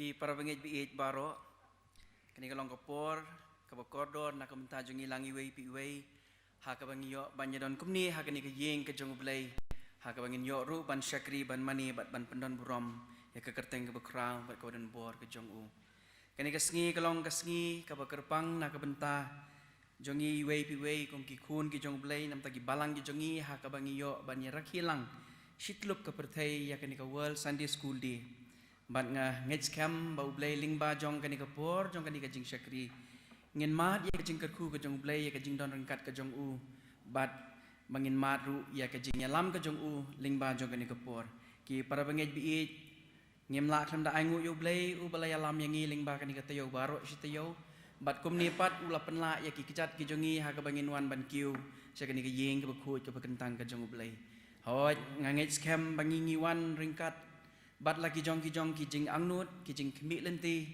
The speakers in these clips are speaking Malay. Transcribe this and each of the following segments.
Ki para bangit biit baro kani kalong kapor kabakordor na kamta jungi langi wei pi wei ha ka bangiyo banyadon kumni ha kani ka yeng ka jong blai ha ka bangin yo ru ban syakri ban mani bat ban pendon burom ya ka kerteng ka bakrang bat ka dan bor ka jong u kani ka sngi kalong ka sngi ka bakerpang na ka benta jongi wei pi wei kong ki khun ki jong blai nam ta ki balang ki jongi ha ka bangiyo ban ya rakhilang shitluk ka perthai ya kani ka world Sunday school di bat nga ngej kam bau blai lingba jong kani ka por jong kani ka jing syakri ngin mat ya ka jing kerku ka jong blai ya ka jing don rengkat ka jong u bat mangin mat ru ya ka jing yalam ka jong u lingba jong kani ka por ki para bangej bi ngim la kham da aingu yu blai u balai alam yang ngi lingba kani ka tayo baro si tayo bat kum ni pat u la penla ya ki kicat ki jongi ha ka bangin wan ban kiu sa kani ka yeng ka bakhut ka bakentang ka jong blai hoi nga ngej kam bangi ngi wan rengkat bat lagi jong ki jing angnut ki jing khmi lenti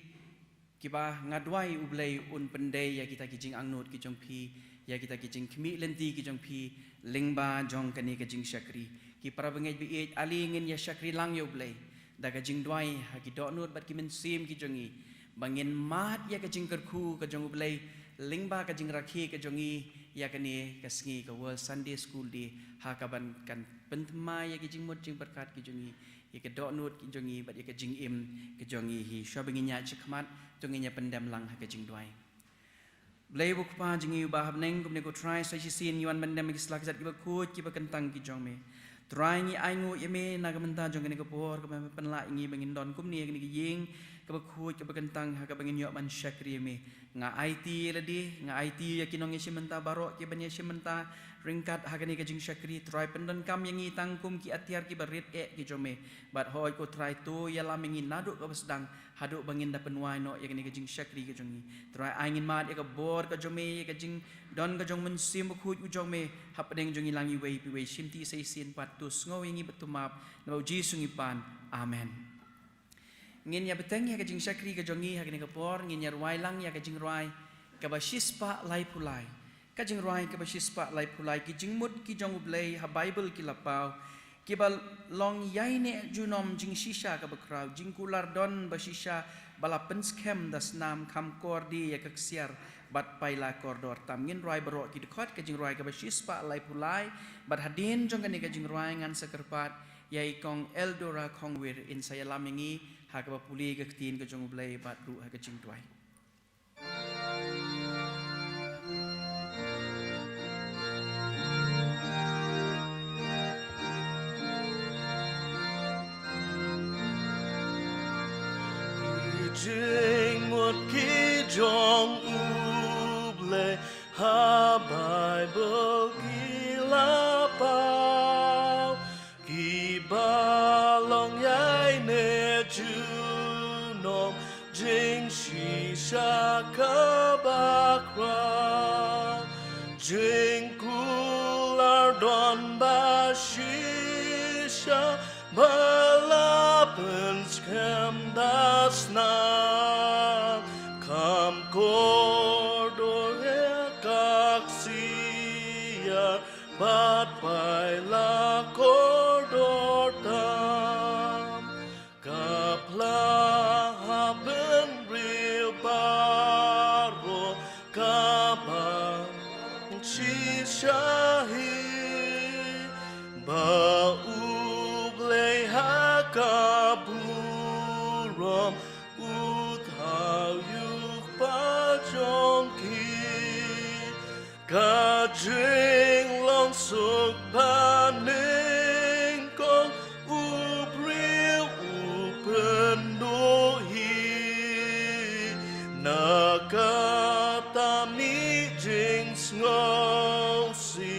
ki ba ngadwai ublai un pendai ya kita ki jing angnut ki jong phi ya kita ki jing khmi lenti ki jong phi lingba jong kani ka jing syakri ki para bangej bi ali ngin ya syakri lang yo blai da ka jing dwai ha ki do nut bat ki men sim ki jongi bangin mat ya ka jing kerku ka jong ublai lingba ka jing rakhi ka jongi ya kani ka sngi ka world Sunday school di ha ka ban kan pentma ya ki jing mot jing berkat ki jongi ya ke dok nut ki jongi bat ya ke jing im ke jongi hi syabanginya chikmat tunginya pendam lang ha ke jing dwai blai buk pa jingi ba habneng kum ne ko try sa si sin yuan pendam ki slak zat ki ba kut ki ba kentang ki jong me try ni aingu ye me na ka menta jong ne ko por ka pen la ngi bangin don kum ni ki ying ka ba kut ka ba kentang ha ka bangin yo man syakri me nga IT ladi nga IT ya kinong ye menta barok ki ban ye menta ringkat hakani ka jing syakri try pendon kam yang ngi tangkum ki atiar ki barit ki jome bat hoy ko try to ya lam ngi naduk ka sedang haduk bangin da penwai no ya kani ka jing syakri ka jongi try angin mat ya ka bor ka jome ya ka jing don ka jong men sim khut u jome hapdeng jongi langi wei pi wei simti sei sin patus ngawi ngi betumap no ji sungi pan amen ngin ya beteng ya ka jing syakri ka jongi hakani ka por ngin ya ruai lang ya ka jing ruai ka ba shispa lai pulai ka jing ruai ka ba shispa lai pulai ki jing mut ki jong blai ha bible ki lapau ki bal long yai ne junom jing shisha ka ba krau jing kular don ba shisha bala penskem das nam kam kordi ya ka ksiar bat paila kordor tam ngin ruai baro ki dekot ka jing ruai ka ba shispa lai pulai bat hadin jong ka jing ruai ngan sakerpat yai kong eldora kongwir in saya lamingi ha ka ba puli ka tin ka jong blai bat ru ha ka jing tuai jing một ki jong uble ha bible ki la pao ki balong yai ne ju nom jing shi sha ka ba kra jing kular don ba shi sha balapens kem das na kam kordor kaksia bat paila kordor tam kapla haben real baro kabang shishahi ba kaburom uthau yuk pa jong ki ka jing long suk pa ning kong ubril upendo hi nakatami jing sngo si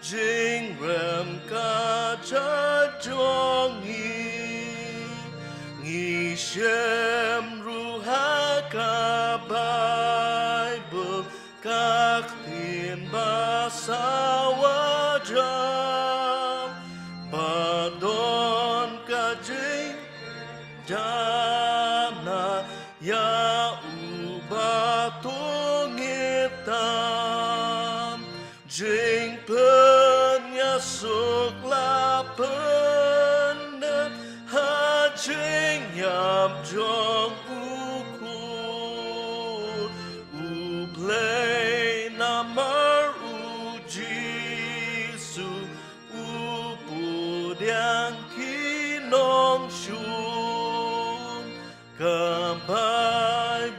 jing rem ka cha jong Shem ruha ka Bible kak tin basawa jam badon ka jing jana ya ubatungitam jing pen ya sukla pen jing yam jong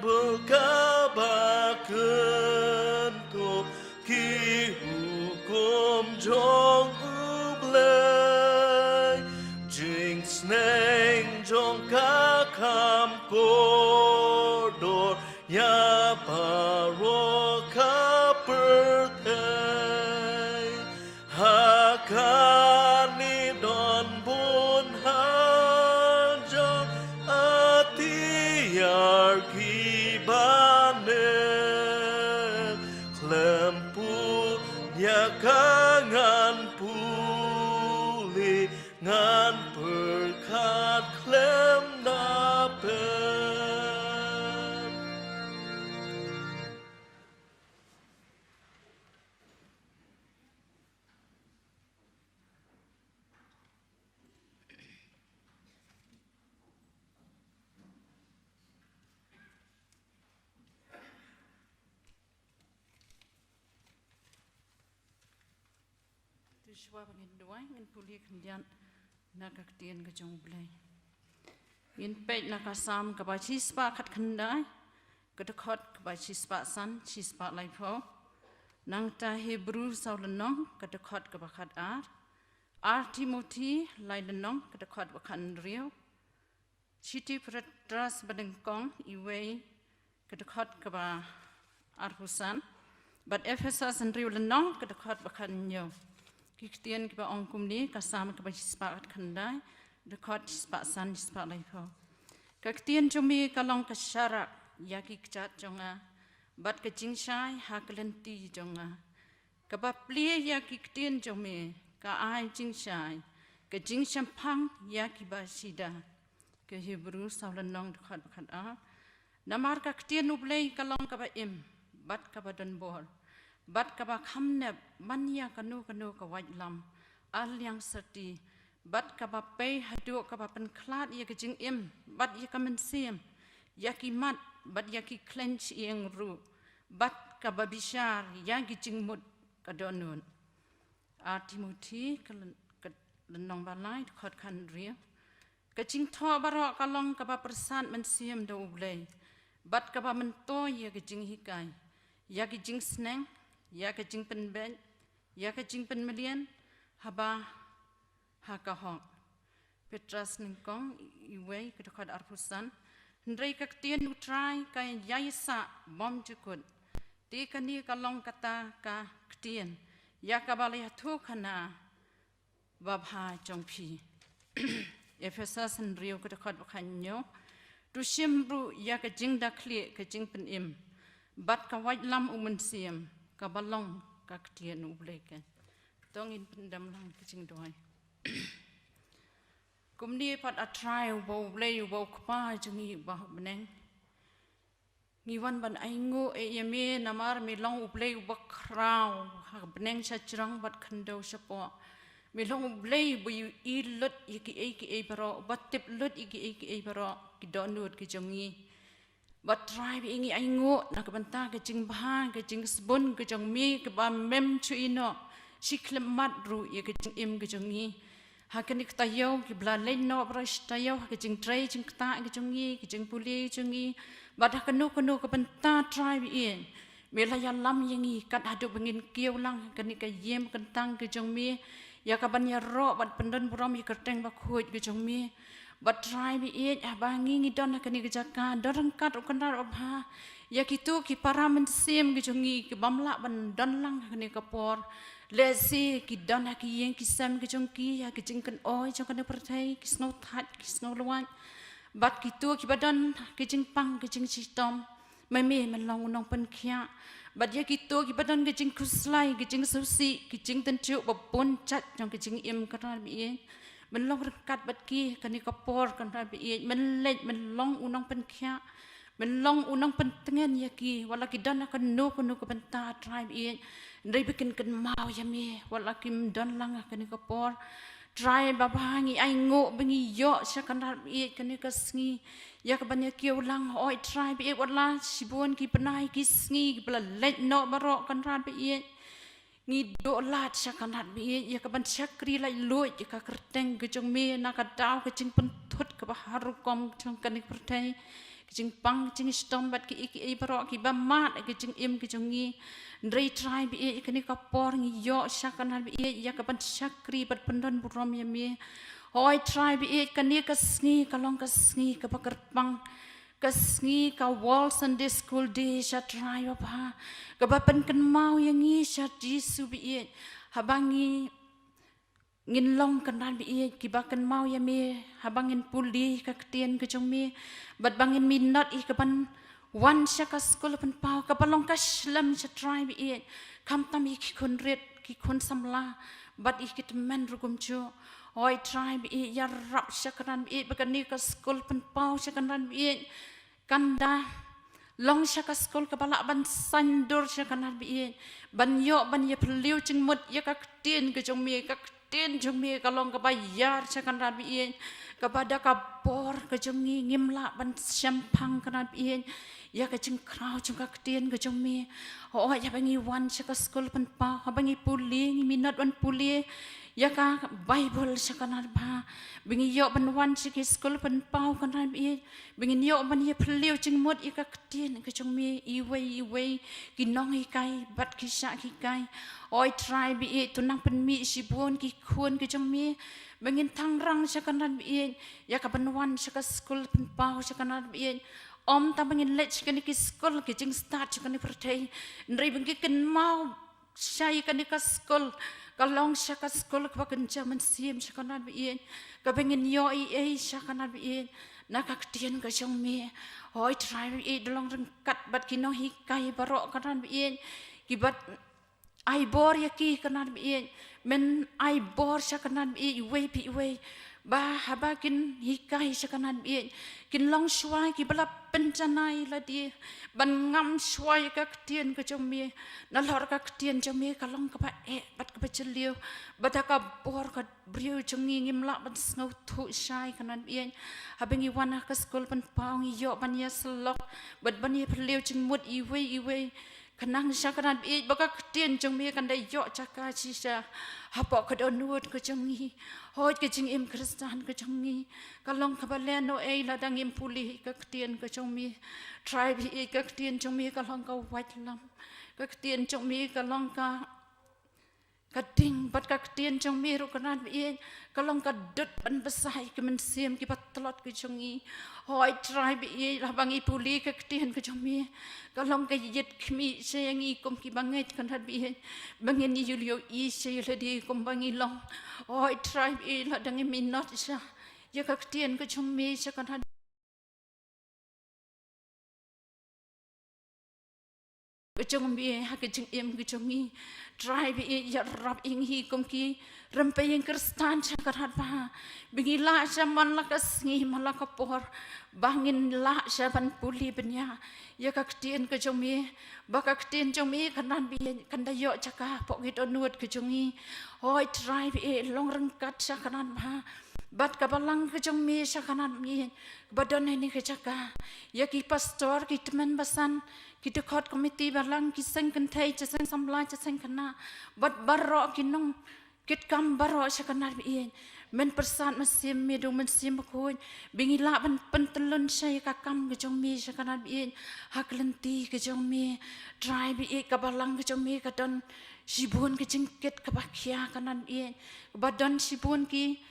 berkabakentuk ki hukum jong ublay jing sneng jong kakam koridor ya paro kapertay hakani don bun hajong atiar kibanen klempu ya kangan puli ngan berkat klem dapen Tushwa bangin dua ngin puli kendian nakaktian ke jong blai. Ngin peit nakasam ke baci spa kat kendai ke dekot ke baci spa san spa laipo. Nang ta Hebrew sau lenong ke dekot ke bakat ar Timothy lai lenong ke dekot bakan rio. Citi Petras badengkong iwei ke dekot ke ba arhusan. But Ephesus and rio lenong ke dekot bakan nyo. Kiktian kiba ongkum ni kasama kiba sispa kat kandai dekat sispa san sispa laipo. Kiktian cumi kalong kasyarak ya kikcat jonga bat kejingshai hakelenti jonga. Kaba plie ya kiktian cumi ka ai jingshai kejingsham pang ya kiba sida ke Hebrew saulenong dekat bakat namar kiktian ublei kalong kaba bat kaba donbor. Bat kaba kamneb mania kanu ka wajlam al yang serti bat kaba pay hadu kaba penklat ya kejing bat ya kamen sim ya kimat bat ya ki clench yang ru bat kaba bishar ya kejing mud kadonun Timothy lenong balai khot kan ria kejing tho barok kalong kaba persan mensim do ublei bat kaba mento ya kejing hikai ya kejing sneng ya kejing penben, ya kejing penmelian, haba hakahok. Petras ningkong iwei kedekad arpusan, hendrai kaktian utrai kaya yaisa bom jukut. Ti kani kalong kata ka ktian, ya kabalai hatu kana babha jongpi. Ephesus hendriu kedekad bakanyo, dushimru ya kejing dakli kejing penim, bat kawaj lam umensiam. Kabalong kaktian ublekan tongin pendam lang kicing doai kumni pat atrai ubau blei ubau kpa jungi bah beneng ngiwan ban aingu yeme namar milong ublei ubakrau ha beneng sacrang bat khandau sapo milong ublei bu ilut iki baro batip lut iki baro kidonut kijungi But try ingi aingo nakabanta kejing bah kejing sebun kejong mi keba mem chuino siklemat ru ye kejing kejongi hakani ktayo kibla leno brush tayo kejing tray jing kta kejongi kejing puli jongi badah kenu kabanta try in melaya lam yangi kat hadu bengin kiau lang kani ka yem kentang kejong mi ya kaban ya ro bat pendon buram ye kerteng bakhut kejong mi But try me it abangi ngidon kani kejaka dorangkat ukandar obha ya kitu ki para mensim kejungi ki bamla ban don lang kani kapor lesi ki don ki yeng ki sam kejongki ya kejingkan oi jong kani pertai ki snow that ki snow luan bat kitu ki badon kejing pang kejing sistom meme melong unong pen khia bat ya kitu ki badon kejing kuslai kejing susi kejing tencu babon chat jong kejing kara bi Menlong rekat batki kani kapor kan rabi menlej menlong unang penkia menlong unang pentengen yaki walaki dan akan no ke benta tribe ndai bikin kan mau yami walaki don lang kani kapor tribe babangi ai ngo bengi yo sakan rabi kani kasngi ya kabanya kiu lang oi tribe wala sibun ki penai ki sngi bla lej no barok kan rabi ngi do lat sakanat bi ya kaban sakri lai luit ya ka kerteng gejong me na ka daw kecing pentut ka baharu kom jong kanik pertai jing pang jing stom bat ki barok ki ba mat ki jing im ki jongi ndrei trai bi kini ka por ngi yo shakan bi ya ka ban shakri bat pendon burom ya mi hoi trai bi kani ka sngi ka long ka sngi ka bakar pang ka sngi ka wall Sunday school day sha trai apa ka ba pen kan mau yang ngi sha jisu bi habangi ngin long kanan bi ki bakan mau ya mi habangin puli ka ktien ke jong mi bat bangin minat I kapan wan sha ka skul pen pau ka palong ka shlam sha try bi kam tam ki kun ret ki kun samla bat I kit men rugum chu oi try bi ya rap sha kanan bi bakan ni ka skul pen pau sha kanan bi kanda long sha ka skul ka bala ban sandur sha kanan bi ban yo ban ye peliu ching mut ya ka ktien ke jong mi ka tin jumi kalong kabayar sakan rabiin kepada kabor kejungi ngimla ban syampang kan rabiin ya kejeng krau juga ketin kejumi oh ya bangi wan saka skul pen pa bangi puli minat wan puli ya ka bible sakan arba bangi yo ban wan siki skul pen pa kan rabiin bangi yo ban ye peliu jeng mut ya ka ketin kejumi iwe kinong ikai bat kisah kikai oi try bi tunang penmi sibun ki kun ke jengmi bangin tangrang sakanan bi ya ka penwan saka skul penpau sakanan bi om ta bangin lech kan ki skul ki jeng start kan pertai ndrei bangki ken mau syai kan ka skul kalong saka skul ka kan jaman sim sakanan bi ka bangin yo ai sakanan bi nak ktien ka jengmi oi try bi dolong rengkat bat kino hikai barok kan bi ki bat ai bor ya ki kanan bi men ai bor sha kanan bi we pi we ba haba kin hikai sha kanan bi kin long shwai ki bala pencanai la di ban ngam shwai ka ktien ka jommi na lor ka ktien jommi ka long ka ba bat ka bachliu bata ka bor ka briu jongi ngim la ban ngau thu shai kanan bi habengi wana ka skul pan paung yo ban ya slok bat ban ye peliu jing mut I we kanang sakaran bi baka ktien jong mi kan dai yo chaka chi sha hapo ka don nuot ko jong ni hoj ke jing im kristan ko jong ni kalong ka bale no ei la dang im puli ka ktien ko jong mi tribe I ka ktien jong mi kalong ka white lam ka ktien jong mi kalong ka kading bat ka ktien jong mi ru kanan bi kalong ka dut ban besai ke men sim ki patlot ko jong ni hoi tribe I la bang I puli ka ktien ko jong mi kalong ka yit kmi sayang I kum ki banget kan hat bi bangin I julio I say la di kum bangi long hoi tribe I la dang mi not sha ya ka ktien ko jong mi sha kan hat kejong bi ha kejong em kejong ni drive ya rap ing hi kum ki rampe yang kristan cakar hat ba bingi la zaman la kasngi malaka por bangin la saban puli benya ya ka ktien kejong mi ba ka ktien jong mi kanan bi kan da yo caka pok git onut kejong ni hoi drive long rengkat sakanan ba bat ka balang kejong mi sakanan mi badan ini kecaka ya ki pastor ki teman basan kita kot komiti balang kiseng kentai kiseng samla kiseng kena bat barok kinong kit kam barok sakanar bi men persan mesim medu mesim ko bingi la ban pentelun saya kakam kejong mi sakanar bi hak lenti kejong mi try bi ka balang kejong mi kadon sibun kejengket ka bakia kanan bi badan sibun ki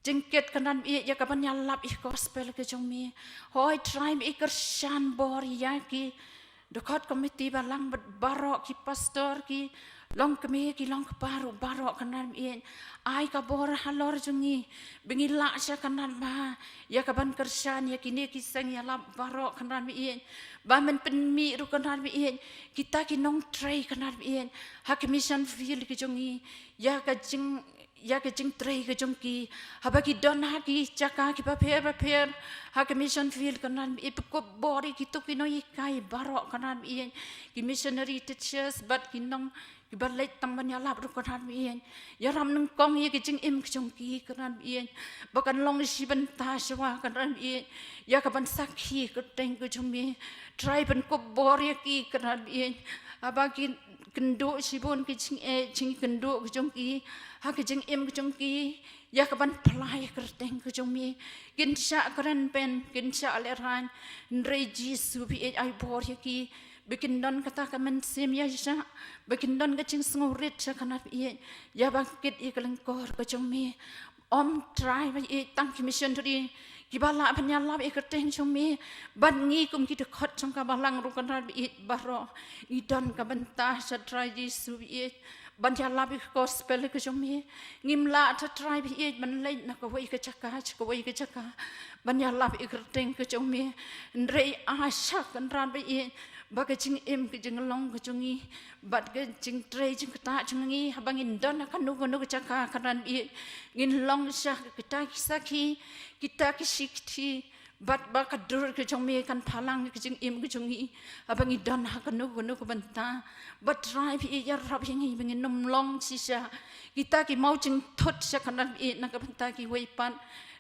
jengket kanan bi ya kapan nyalap gospel kejong mi hoi try bi kersan bor ya ki dekat komiti balang barok ki pastor ki long kemi ki long baru barok kanan bien ai ka bor halor jungi bingi la sya kanan ba ya kaban kersan ya kini kisang ya la barok kanan bien ba men penmi ru kanan bien kita ki nong tray kanan bien hak mission field ki jungi ya ka jing tray ke jongki haba ki don ha ki chaka ki prepare ha ki mission field kanan I ko bori ki to ki no ikai barok kanan I ki missionary teachers but ki nong Kibalit tamban ya lap rukan bien. Ya ram nung kong ye kijing im kijong ki kan bien. Bakan long si benta swa kan bien. Ya kaban sakhi keteng kijong me. Try ban ko bor ya ki kan bien. Abagi kendo sibon kijing jing kendo kijong ki. Ha kijing im kijong ki. Ya kaban pelai kerteng kijong me. Kin sya keren pen kin sya aleran. Ndre Jisu bi ai bor ya ki. Bikin don kata kamen sim ya sya, bikin don kacing sengurit sya kanap iye, ya bangkit iye kelengkor kacang mi, try ba iye tang mission tadi, kibala penyalap iye kerteng cang mi, bangi kum kita kot cang kabalang rukan rab iye baro, idon kabentah sya try Jisu iye, banjalap iye gospel kacang mi, ngimla ta try iye banlay nak kawai kacaka, banjalap iye kerteng kacang mi, ndrei asya kan rab iye. Baga jing im ke jing long ke jungi bat ke jing tray jing kata jungi habangin don akan nugo caka karan bi ngin long syah kita kisaki kita kisikti bat baka dur ke jungi kan palang ke jing im ke jungi habangin don akan nugo banta bat try bi ya rab yang bingin nom long sisa kita ki mau jing tot syah karan bi nak banta ki weipan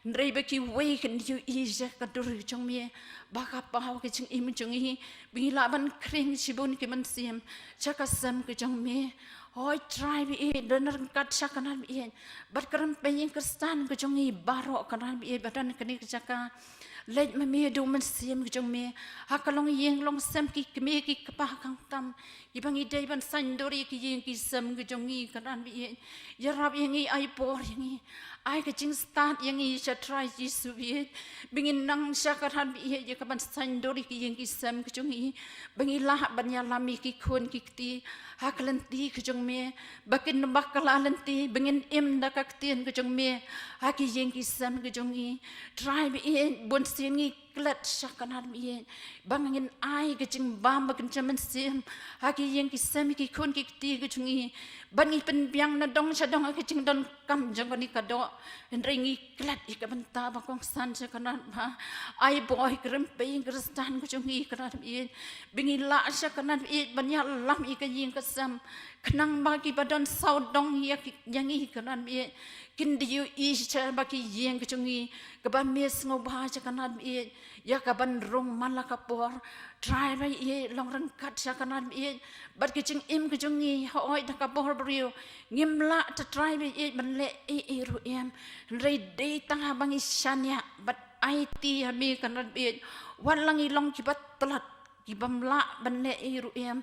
Ndrei beki wei kan yu ija kadur jong mi baka pahau ke jing im jong hi bingila ban kring sibun ke man siam chaka sam ke jong mi hoi try bi donar kat sakanan bi bat karan peyin kristan ke jong hi baro kanan bi badan kini ke chaka lej me do man siam ke jong mi hakalong yeng long sam ki kemi ki kapah kang tam ibang idai ban sandori ki yeng ki sam ke jong hi kanan bi ya rab yeng hi ai por yeng hi ai ke jing start yang i sya try Jisu bi bingin nang syakaran bi ye kaban sandori ki yang ki sam ke jong i bangilah banya lami ki khon ki ti haklenti ke jong me bakin bakala lenti bingin im dakak tien ke jong me ha ki yang ki sam ke jong i try bi bon sin ngi klat syakaran bi bangin ai ke jing bam bakin chamen sim ha ki yang ki sam ki khon ki ti ke jong i bangi pen biang na dong sadong ke jing don kam jong ni kado Enringi klat ika benta bakong san sa kanan ba ay boy krem paying kristan ko chung i kanan bi bingi la sa kanan bi banya lam ika ying kasam kanang bagi badan saudong yak yang i kanan bi kindiu i sa bagi ying ko chung i kaban mes ngobha sa kanan bi ya kaban rong malakapor try ba i long rangkat sa kanan bi bat kiching im ko chung i hoy nakapor brio ngimla ta try ba i banle i ru em Rei day tang habang isyanya bat IT habi kanad bi walang ilong kibat telat kibamla banle iru em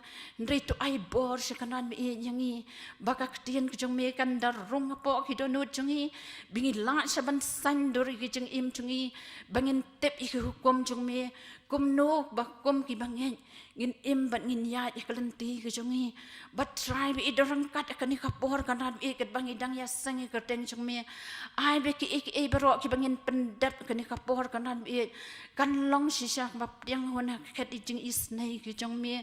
rei to ai bor se kanan bi yangi baka ktien kjong me kan darung po kidonu jungi bingi la saban san dori kijeng im jungi bangin tep ik hukum jong me kumno bakum ki bangen ngin im bat ngin ya ikalenti kjongi bat try bi idorang kat akani kapor kanan bi ket bangi dang ya sang kerteng jong me ai be ki e baro ki bangin pendap akani kapor kanan bi kan long sisa bap yang hona ket ijing isnai kjong me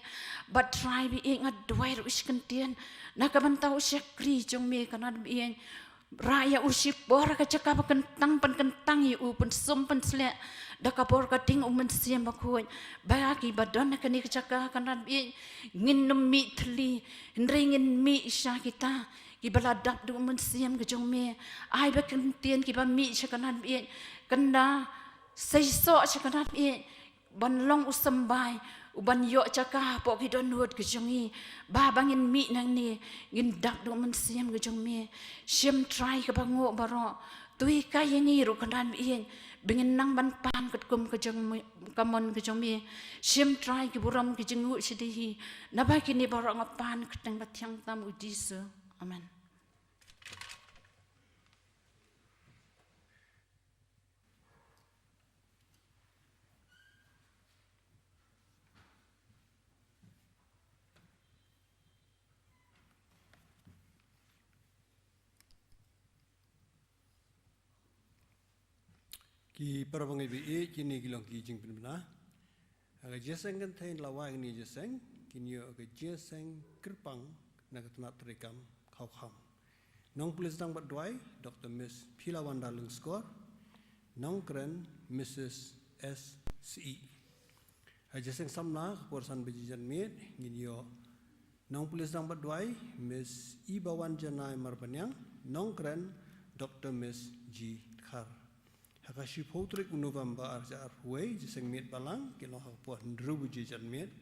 bat try bi ngat dwai ru iskentien nakabantau sekri jong me kanan bi raya usip bor ka cakap kentang pen kentang yu pen sum pen sle da kapor ka ting umen siam bakuy bagi badan ka ni cakap kanan bi ngin mi thli ndringin mi sya kita ki baladap du umen siam ke jong me ai ba kentien ki ba mi sya kanan bi kenda seiso sya kanan bi ban long usambai uban yo caka po ki don hot ke jongi ba bangin mi nang ni ngin dak do man siam ke jong me sim try ke bango baro tui ka yengi ru kanan bi bingin nang ban pan ket kum ke jong kamon ke jong me sim try ke buram ke jengu sidihi naba kini baro ngapan keteng batyang tam udise amen. Ki parabangai bi kini kilong ki jing pinna aga jeseng kan tain lawang ni jeseng kini aga jeseng kerpang nak tna trekam khau kham nong pulis dang bat dwai Dr. Miss Philawanda Lungskor nong kren Mrs. S.C. Aga jeseng samna porsan bejijan mit kini yo Nong pulis dang badwai Miss Ibawan Janai Marbanyang, nong kren Dr. Miss G. Khar. Hakashi potrik November arja arhuai jiseng miet balang kilo hapuah ndrubu jijan miet.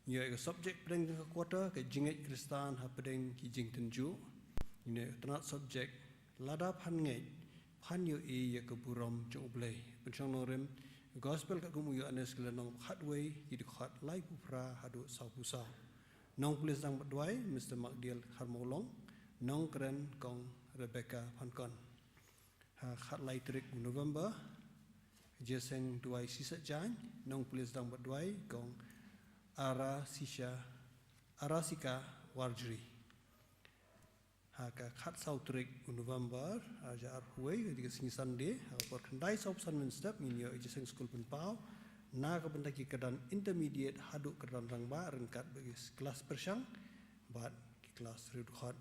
Ia ke subjek pedeng ke kuota ke jinget Kristan ha pedeng ki jing tenju. Ia tenat subjek lada pan ngai pan yo ia ke buram jong blai. Bencang norem gospel kat kumu yo anes kelenong hatway ki khat lai pupra hadu saupusa. Nong pulis dang badwai Mr. Magdiel Harmolong, nong keren kong Rebecca Pankon. Khat lai trik November jeseng duai sisa jan nong pulis dang badwai kong Arasika Warjri. Haka khat sau trik November aja arhuai ketika sini Sunday haka kendai saup san step minyo jeseng school pun pau na ka bentaki kedan intermediate haduk kedan rangba rengkat bagi kelas persyang bat kelas redukhat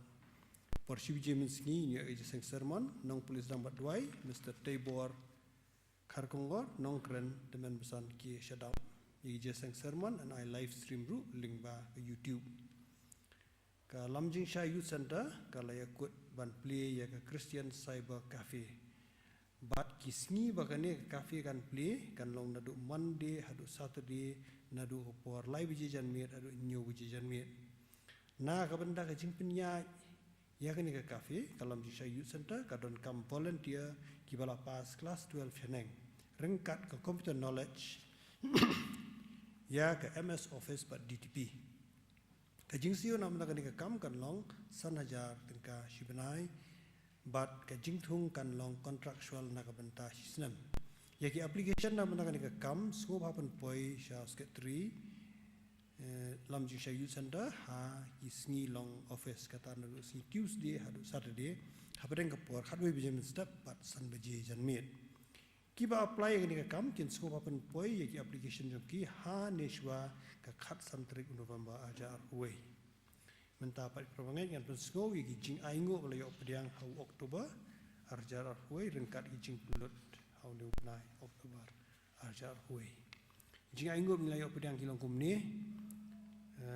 por shibje minski ni jeseng sermon nong pulis dang badwai Mr. Tabor Kharkongor nong kren teman besan ki shadap jeseng sermon and I live stream ru link ba ke YouTube ka Lamjing Shah Youth Center ka layakut ban play ya ka Christian Cyber Cafe bat kisngi bakane cafe kan play kan long nadu Monday hadu Saturday nadu por live jijan miet hadu new jijan miet na ka benda ka jingpenya ya kan ke cafe kalam Jisha Youth Center ka don kam volunteer ki bala pas class 12 cheneng rengkat ke computer knowledge ya ke MS Office bat DTP ka jingsio nam na ka kam kan long san hajar tingka shibanai bat ka jingthung kan long contractual na ka benta sisnem ya ki application nam na ka kam scope happen poi sha secretary lam Jisha Youth Center ha isngi long office kata na si Tuesday hadu Saturday ha pedeng ka por khatwe bijem step bat san beje jan miet ki ba apply ni ka kam kin scope happen poi ya ki application jom ki ha neshwa ka khat san trik November ajar way menta pat probangai ngan pensko gi jing aingo bala yo pediang hau Oktober arjar arhuai rengkat gi jing pulut hau ne upnai Oktober arjar arhuai jing aingo nilai yo pediang kilong kumni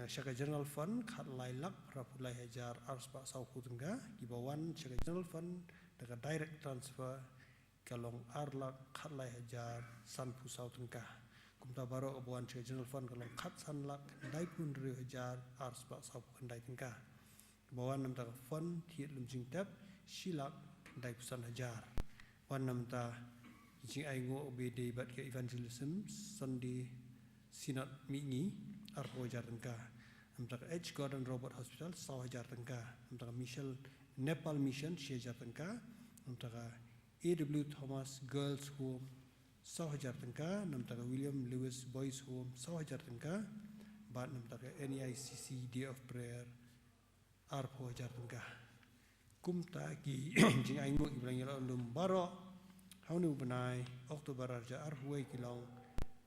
Syaka General Fund khat lailak rapulai hajar arspa sau khutengga ki bawan Syaka General Fund daga direct transfer kalong arlak khat lai hajar san pusau tengka kumta baro abuan Syaka General Fund kalong khat san lak dai pun re hajar arspa sau kendai tengka bawan namta fund thiet lumjing tap silak dai pusan hajar wan namta jing aingo obede bat ke evangelism Sunday sinat mingi arpo hajar tengka namta H Gordon Robert Hospital sau hajar tengka namta Michelle Nepal Mission hajar tengka namta A.W. Thomas Girls Home sau hajar tengka namta William Lewis Boys Home sau hajar tengka bat namta NEICC Day of Prayer arpo hajar tengka kumta ki jing aingo ki blang yala lum baro haunu benai Oktober arja arhuai kilong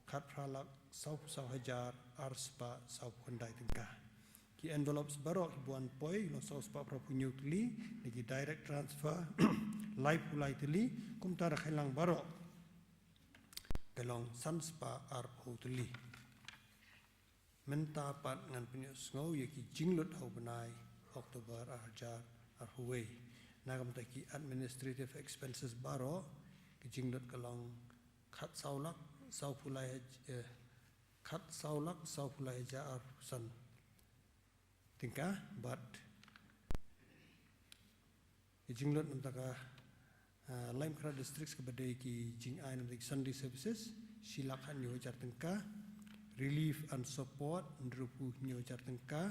khat pralak sau hajar arspa sau kendai tengka ki envelopes baro ki buan poi lo sau spa propunyu tli lagi direct transfer live ulai tli kumta rakhilang baro kelong sanspa arpo tli menta pat ngan penyus ngau ye ki jinglut hau benai Oktober arjar arhuai nagam ta ki administrative expenses baro ki jinglut kelong khat saulak sau pulai khat saulak sau pulai jar san tingkah bat jinglot namtaka Lime Kra districts ke badai ki jing ai namtaki Sunday services silak han nyo jar tingkah relief and support ndrupu nyo jar tingkah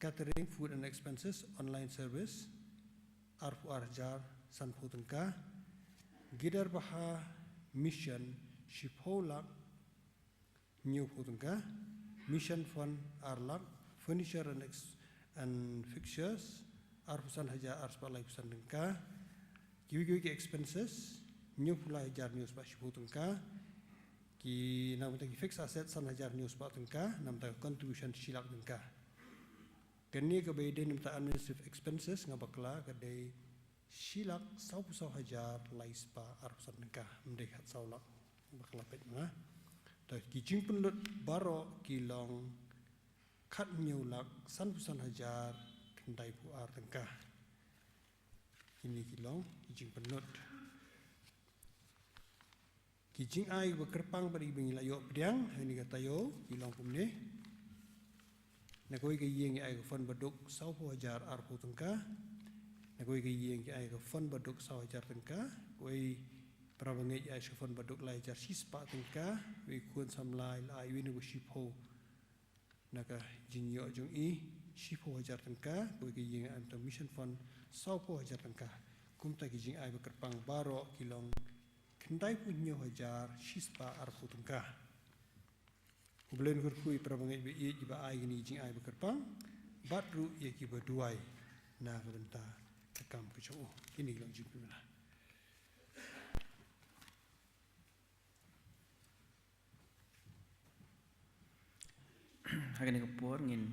catering food and expenses online service arfu arjar san pu tingkah gidar baha mission shipholak new putungka mission fund arlak furniture and fixtures arpusan haja arspa lai pusan dengka kiwi expenses new pulai hajar news pa shiputungka ki namta ki fixed asset san hajar news pa tungka namta contribution silak dengka kini ke bede namta administrative expenses ngabakla kadai silak sau pusau hajar lai spa arpusan dengka mendek hat saulak bakla pet ma ta ki jing penlut baro ki long khat nhiều lạc san pusan hajar kendai pu ar tengkah kini kilong kijing penut kijing ai bekerpang beri bengi layo pediang ini kata yo kilong pumne nakoi ke yeng ai ke fon baduk sau pu hajar ar pu tengkah nakoi ke yeng ai ke fon baduk sau hajar tengkah koi prabangai ai ke fon baduk lai hajar sispa tengkah wi kun samlai lai wi nu shipo naka jinyo jong i shipo hajar tengkah koi ke yeng ai to mission fund sau pu hajar tengkah kumta kijing ai bekerpang baro kilong kendai punya hajar sispa arpu tengkah Ublen kurkui prabangai be i jiba ai gini jing ai bekerpang batru ye ki berduai na benta tekam kecau ini long jing pula Hagan ni kapor ngin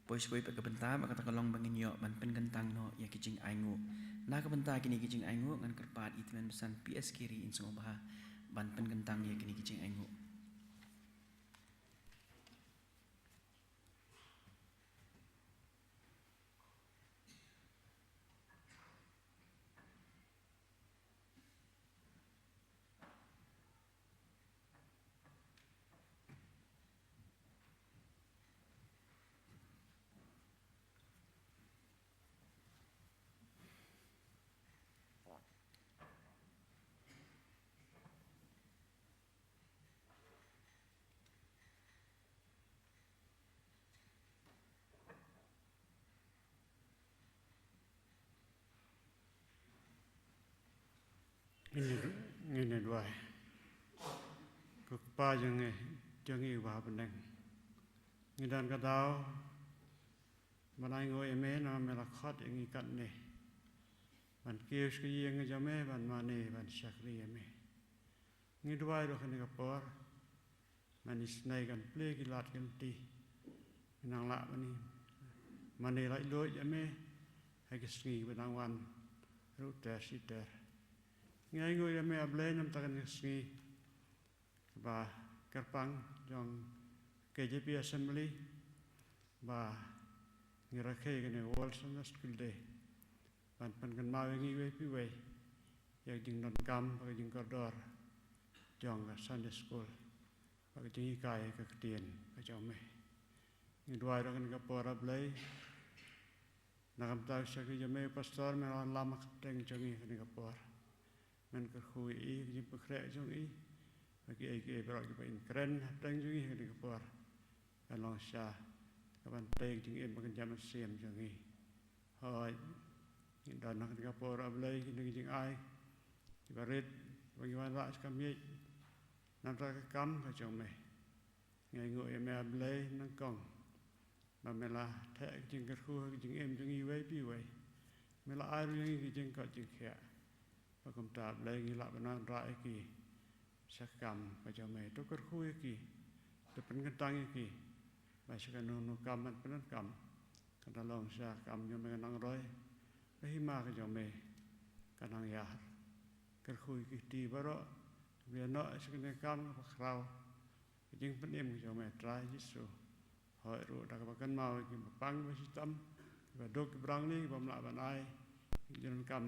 pois koi pe kabenta maka ta kalong bangin yo man pen gentang no ya kijing aingu na kabenta kini kijing aingu ngan kerpat itmen besan PS kiri in semua bah ban pen gentang ya kini kijing aingu ini dua kekpa jangi wah beneng ngidan kadau manai ngoi eme na melakhat yang ikat ne ban kius ke yang jame ban mane ban syakri eme ngi dua ro kene kapor manis nai kan ple kilat kan ti nang la mani mane lai lo jame hai kesngi benang wan ru ta sitar ngai ngoi ame able nam takan kesngi ba kerpang jong KJP Assembly ba ngirakai kene wall sana school day pan kan mau ngi we pi we ya jing non kam ba jing kodor jong Sunday school ba jing kai ka tien ba jong me ngi dua ro kan ka pora blai nakam ta sa ki jame pastor me lama teng jongi kan ka por men ka khui i jing pekre jong i bagi ai berak ki pain keren teng jongi kan ka por kan long sha kapan teng jing em kan jam siam jongi hoi ni dan nak ka por ablai ki jing ai ki barit bagi wala skam ye nam ta ka kam ka jong me ngai ngo em ablai nang kong ba mela the jing ka khu jing em jing i wei pi wei mela ai ru jing ka jing khia ba kum ta ablai ngi la bana ra ki sakam ka jong me to ka khu ki to pen kan tang ki ba sakan no kam man pen kam kan long sa kam yo me nang roi ba hi ma ka jong me kan nang ya ka khu ki ti ba ro we no sakan kam ba khrau jing pen em ka jong me trai jisu hoi ru da ka kan mau ki pang ba sistem ba dok brang ni ba mla ban ai jin kam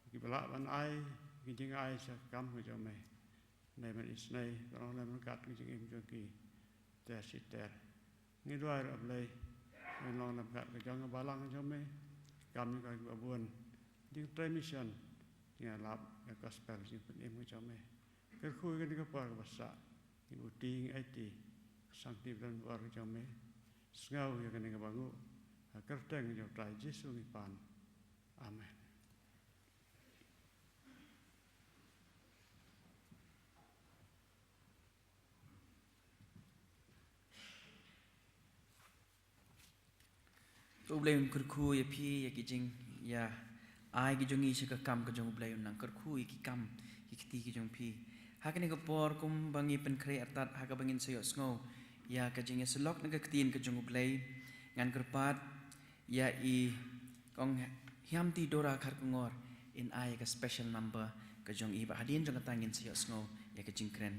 ki bala ban ai ki jing ai sa kam ka jong me nei man is nei rong nei man kat ki jing em jo ki ter sitter ngi doi ro blai men long nam kat ka jong ba lang jong me kam ni ka ba buon ding transmission ya lap ka gospel jing pen em ka jong me ka khu ka ni ka par ba sa ni uti ai ti sang ti dan war jong me ngau ya ka ni ka bangu ka teng jo trai Jesu ni pan amen Ublay un kurku ya pi ya kijing ya ai ki jongi se ka kam ka jong ublay un nang kurku ki kam ki kiti ki jong pi hakani ka por kum bangi pen kre atat ha ka bangin sayo sngo ya ka jing ya selok na ka kitin ka jong ublay ngan kerpat ya i kong hiam ti dora khar kongor in ai ka special number ka jong i ba hadin jong ka tangin sayo sngo ya ka jing kren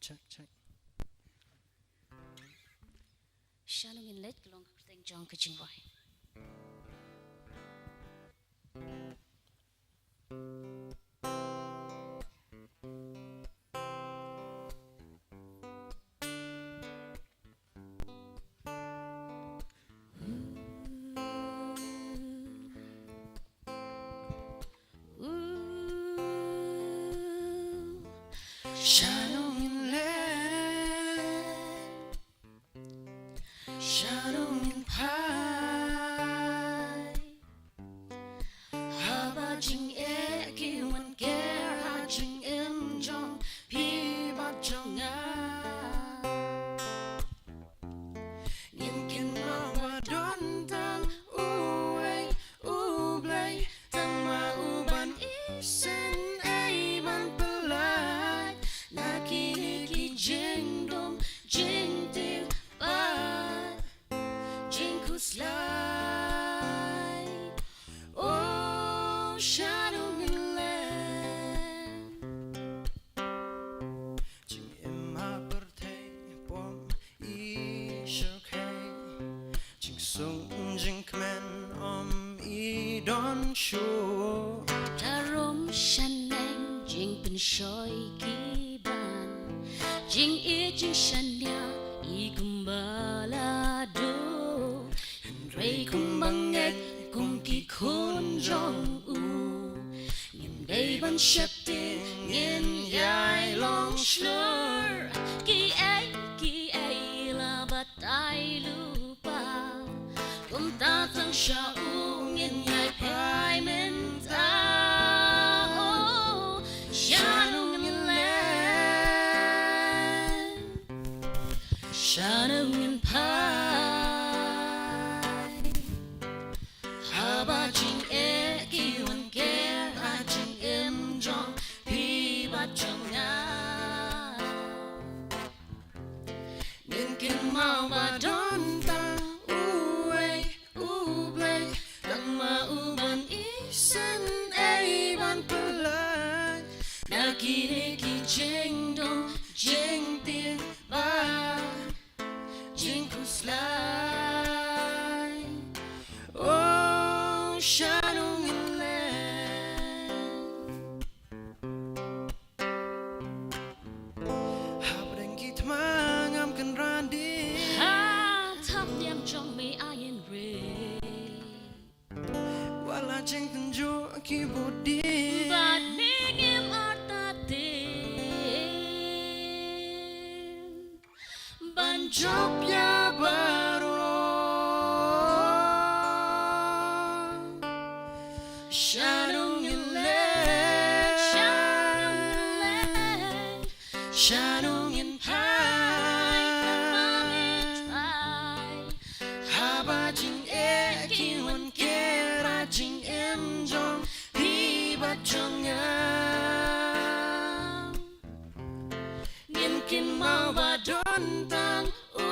check. Shalom in let long thing John kitchen boy. Shalom in let, shalom in pai. Haba jing e ki wan ker ha jing im jong pi ba jong a. Yin kin ma wa don tan u ei u blay tan ma u ban isen ei ban pelai. Nakiki jing dom jing til ba jing kuslai. Oh, shadow in land. Jing im ha berthei bom I shakei. Jing sung jing kmen I don show. Tarom shaneng jing pen shoy ki ban. Jing e jing shanya I kumbala do. Rei kumbang ek kung ki kun jong u. Ngin day ban shep tin ngin yai long slur. Ki ai la batai lupa. Kum ta tang sha u ngin yai pai men ta. Oh, shadow in land, shadow in pai. Haba jing e ki wan ker ha jing im jong pi ba jong a. Nin kin mau ba don ta u ei u blay tan ma u ban isen ei ban pelai. Nakini ki jing dong jing tin ba jing kuslai. Oh, shadow in land. Habring kit mangam kan randi. Ha thap yam trong me ayen re. Wala jing tenju ki budi. But ning im arta ban Job ya baro. shadow in land, shadow in land, Shadow in try. Haba jing e ki wan kera jing em jong pi ba jong a. Ngin kin mau ba don tan u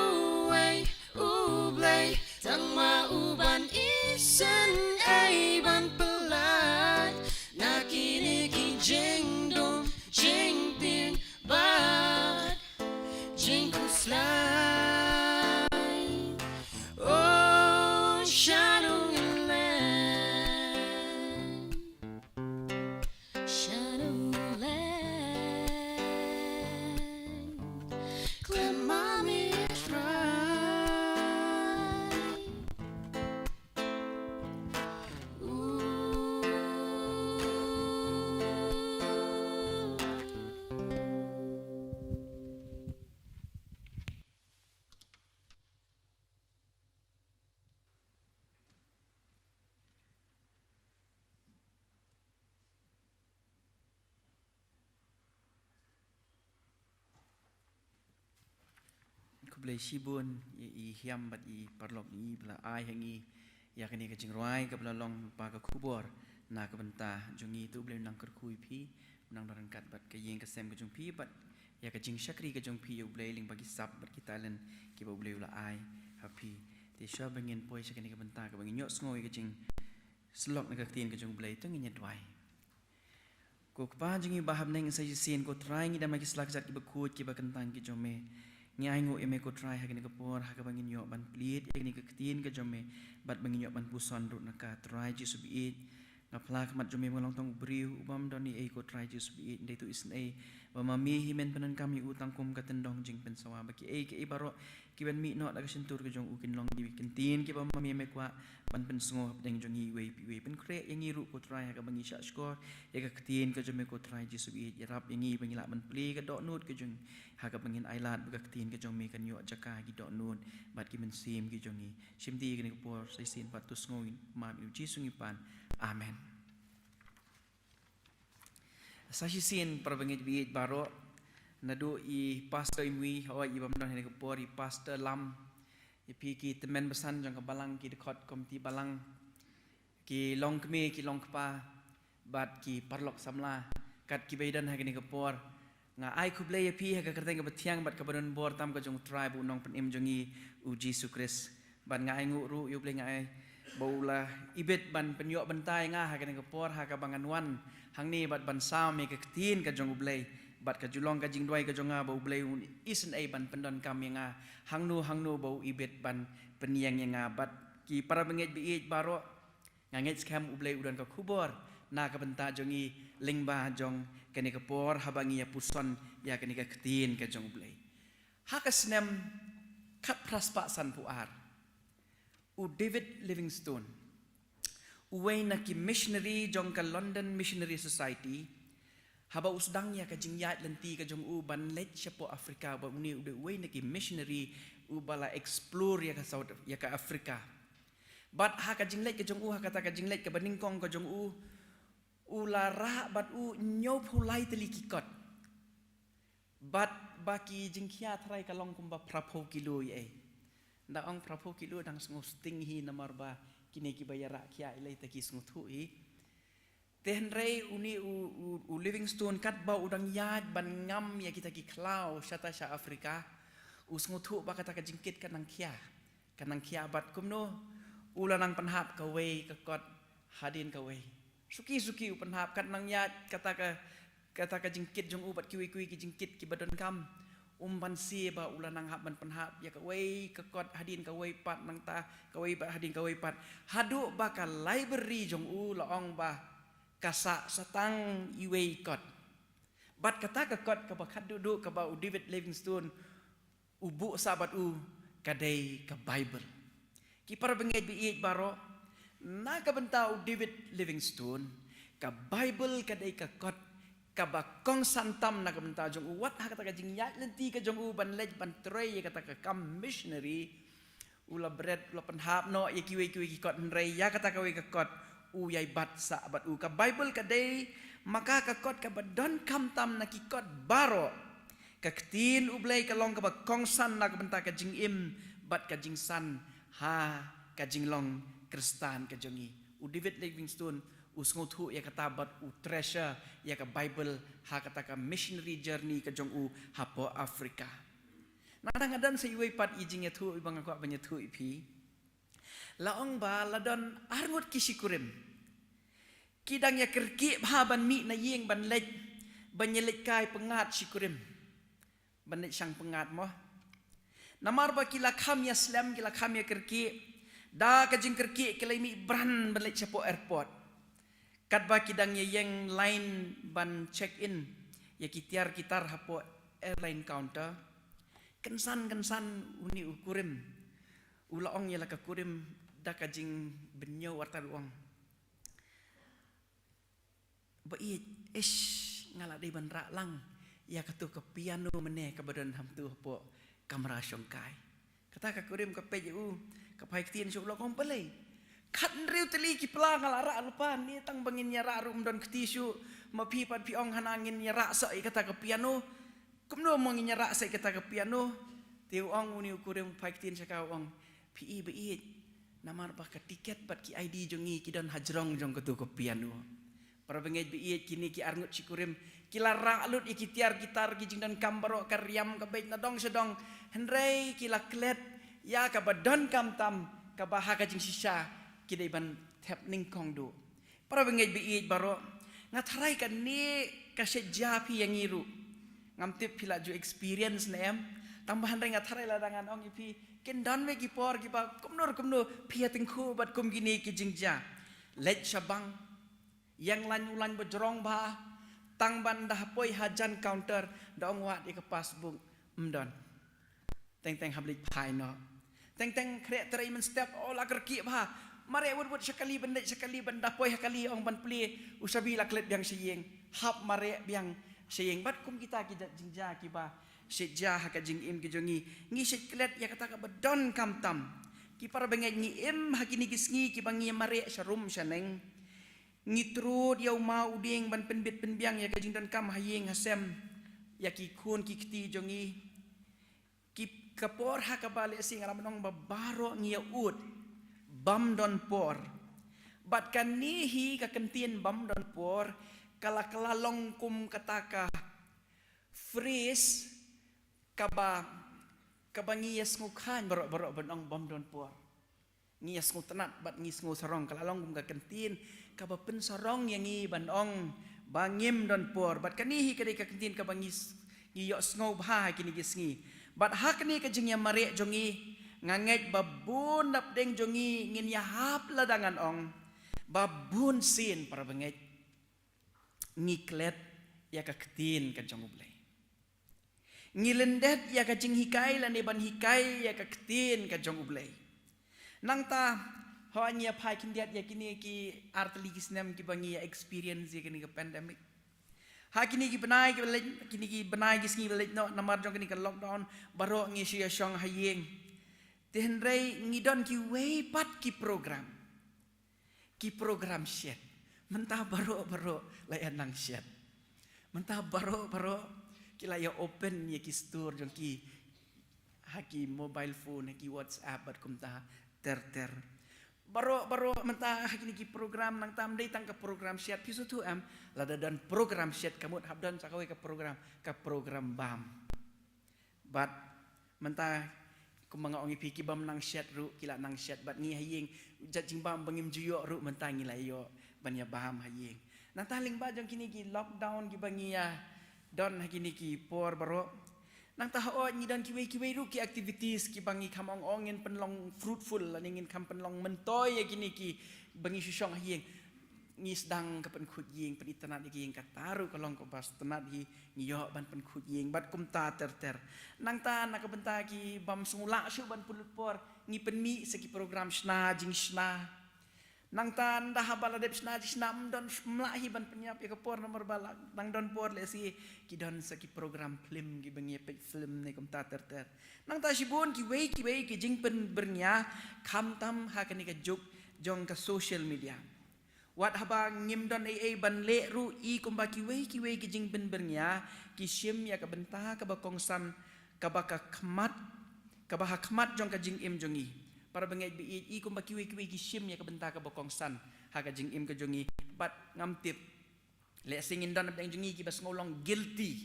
ei u blay tan ma u ban isen ei ban pelai. Nakini ki jing dong jing tin ba jing kuslai. Oh, shadow in land, shadow in land. Clem mommy try. Ku boleh sibun I hiam bat I parlok ni bela ai hangi ya kini ke jingruai ke bela long pa ke kubur na ke bentah jungi tu boleh nang kerkui pi nang darangkat bat ke yeng ke sem ke jung pi bat ya ke jing syakri ke jung pi you boleh ling bagi sap bat kita len ke boleh bela ai happy ti sya bengin poi sakini ke bentah ke bengin nyok ngoi ke jing slok nak ke tien ke jung boleh tu ngin dwai Ko kpa jungi bahab neng sa sin ko try ngi damai kislak zat ki bakut ki bakentang ki jome. Ngi ai ngo eme ko try hagini ka por ha ka bangin yo ban plit egni ka ketin ka jome bat bangin yo ban puson rut naka try ji subi ngaplak mat jome ngolong tong briu ubam doni e ko try ji subi dei tu isn e bamami himen penan kami utang kum ka tendong jing pen sawa baki e ke baro ki ben mi no daga sentur ka jong ukin long di kentin ki bamami me kwa ban pen sngo deng jong i we pen kre yang i ru ko try ka bangi sha skor e ka ketin ka jome ko try ji subi yarap yang i bangila ban pli ka dok nut ka jong ha ka bangin ailat ba ka ketin ka jong me kan yo jaka ki dok nut bat ki men sim ki jong i simti ki ko por sai sin patus ngoin ma mi ji sungi pan amen. Sashi sin perbangit biit baro nadu i pastor imwi hawa i bamdan hene kapor i pastor lam i pi ki temen besan jang balang ki dekot komiti balang ki long kme ki long kpa bat ki parlok samla kat ki baidan hagini kapor nga ai kuble ya pi ha ka kerteng ka betiang bat ka badon bor tam ka jong tribe unong penim jongi u Jesus Christ ban nga ai nguru yu ble nga ai baula ibet ban penyok bentai nga ha ka kapor ha ka bangan wan hang ni bat ban sam me ka tin ka jong ublei bat ka julong ka jing doi ka jong nga ba ublei isen ai ban pendon kam nga hang nu bau ibet ban peniang nga bat ki para benget bi baro nganget skam ublei udan ka kubor na ka benta jongi lingba jong kene ka por habangi ya puson ya kene ka tin ka jong ublei ha ka snem kat praspa san puar u David Livingstone uway na ki missionary jong ka London Missionary Society haba usdang ya ka jingyat lenti ka jong u ban let siya po Afrika ba uni uway na ki missionary u bala explore ya ka South ya ka Afrika bat ha ka jinglet ka jong u ha ka ta ka jinglet ka baningkong ka jong u lara bat u nyop hulai teli kikot bat baki jingkhia thrai ka long kumba prapo kilo ye nda ong prapo kilo dang ngos tinghi namar ba kini ki bayara kia ilai ta ki snguthu i tenrei uni u Livingstone kat ba udang yad ban ngam ya kita ki klau syata sya Afrika u snguthu ba kata ka jingkit kanang kia bat kumno ulanang panhap ka wei ka kot hadin ka wei suki u panhap kat nang yad kata ka jingkit jong u bat ki ki jingkit ki badon kam ban si ba ulanang hap ban panhap ya ka wei ka kot hadin ka wei pat nang ta ka wei ba hadin ka wei pat hadu ba ka library jong u laong ba kasa satang iwei kot bat kata ka kot ka ba khadudu ka ba u David Livingstone ubu sabat u kadai ka Bible ki para bengej bi baro na ka benta u David Livingstone ka Bible kadai ka kot kaba kong santam na kamenta jong uwat ha kata ka jingyat lenti ka jong u ban lej ban trei kata ka kam missionary ula bread ula panhap no ya kiwi ki kot nrei ya kata ka we ka kot u yai bat sa bat u ka Bible ka dei maka ka kot ka badon kam tam na ki kot baro ka ktin u blei ka long ka ba kong san na kamenta ka jing im bat ka jing san ha ka jing long kristan ka jongi u David Livingstone usnguthu ya kata bat u treasure ya ka Bible ha kata ka missionary journey ka jong u hapo Afrika nadang-adan sa iway pat ijing ya thu ibang ako banya thu ipi laong ba ladon arngut kisikurim kidang ya kerki ban mi na yeng ban lej banyelet kai pengat sikurim ban lej sang pengat mo namar ba kila kham ya slam kila kham ya kerki da ka jing kerki kila mi bran ban lej chapo airport kat ba kidang yang line ban check in ya kitiar kitar hapo airline counter kensan uni ukurim ulaong ya laka kurim da kajing benyo warta luang ba ngala dei ban ra lang ya katu ke piano mene ka badan hamtu hapo kamera syongkai kata ka kurim ka peju ka pai tien syuk lokong pelai kat riu teli ki plang ala lupa ni tang bangin ya ra rum don ketisu mapi pat piong hanangin ya ra sa kata ke piano kumno mangin ya ra sa kata ke piano tiu ong uni ukurim paiktin saka ong pi be namar ba ka tiket pat ki ID jongi ki don hajrong jong ketu ke piano para bengej be kini ki arngut sikurim kila ra lut iki tiar gitar ki jing don kambaro karyam ka bait na dong sedong henrei kila klet ya ka badon kam tam ka baha ka jing sisa kidai ban tap ning kong do para bengej bi baro Ngatarai kan ni kasih japi yang iru. Ngamtip pila ju experience na em. Tambahan ring ngatarai ladangan ong ipi. Kendan me gipor gipa kumnur pia tingku bat kum gini ki jingja. Let syabang yang lan berjerong bah tang ban dah poi hajan counter dong wat ke pasbuk mdon. Teng hablik pai no. Teng krek terai men step ola kerki bah. Mare wud sekali benda poi sekali ong ban pli usabi laklet biang siyeng. Hap mare biang siyeng bat kum kita ki jingja ki bah. Sejah ka jing im ki jongi ngi seklet ya kata ka bedon kam tam ki para bengai ngi im hakini gisngi ki bangi mare sharum shaneng ngi trud yau ma uding ban penbit penbiang ya ka jing don kam hayeng hasem ya ki kun ki kti jongi ki kapor ha ka bale sing ramnong babaro ngi ya ud bam don por bat kan ni hi ka kentien bam don por kala long kum kataka freeze kaba ngiyas ngukan barok benong bom don puar ngiyas ngutenat bat ngis ngu sarong kalalong gum kentin kaba pen sarong yang ngi banong bangim don puar bat kanihi kadai ka kentin kaba ngis ngiyok sngo bha kini gisngi bat hak ni ka jingya mare jongi nganget babun nap deng jongi ngin ya hap ladangan ong babun sin para benget ngiklet ya ka kentin ka jongublay ngilendet ya ka jing hikai la ne ban hikai ya ka ktin ka jong ublay nang ta ho anya phai kin diat ya kini ki artli kisnam ki bangi ya experience ya kini ka pandemic ha kini ki banai ki sngi belej no namar jong kini ka lockdown baro ngi sia syong hayeng tenrei ngidon ki way pat ki program syet mentah baro layan nang syet mentah baro kila ya open ya ki store jong ki haki mobile phone haki WhatsApp bat kumta ter baro mentah haki ki program nang tam dei tang ka program syat pisu tu am lada dan program syat kamut habdan sakawe ka program bam bat mentah kumanga ongi piki bam nang syat ru kila nang syat bat ngi hayeng jajing bam bangim juyok ru mentah ngi layo banya bam hayeng nang taling ba jong kini ki lockdown ki bangi ya don hakini ki por baro nang taho ni dan kiwe ru ki activities ki bangi kamong ongin penlong fruitful laningin kam penlong mentoy ya kini ki bangi syong hieng ngis dang ka pen khut yeng penitana ki yeng kataru kalong ko bas tenat hi ngiyo ban pen khut yeng bat kum ta ter nang ta nak benta ki bam sungula syu ban pulut por ngi penmi seki program sna jing sna nang tan dah baladep sna jisnam don mlahi ban penyap ya kapor nomor balak nang don por le si ki don saki program film ki bengi pe film ne kum ta ter nang ta sibun ki wei ki jing pen bernya kham tam ha kani ka juk jong ka social media wat haba ngim don ai ban le ru i kum ba ki wei ki jing pen bernya ki sim ya ka benta ka ba kongsan ka ba ka khmat jong ka jing im jongi para bengai bi i kum ba ki ki sim ya ka benta ka ba kongsan ha ka jing im ka jongi bat ngamtip le singin dan abdang jongi ki bas ngolong guilty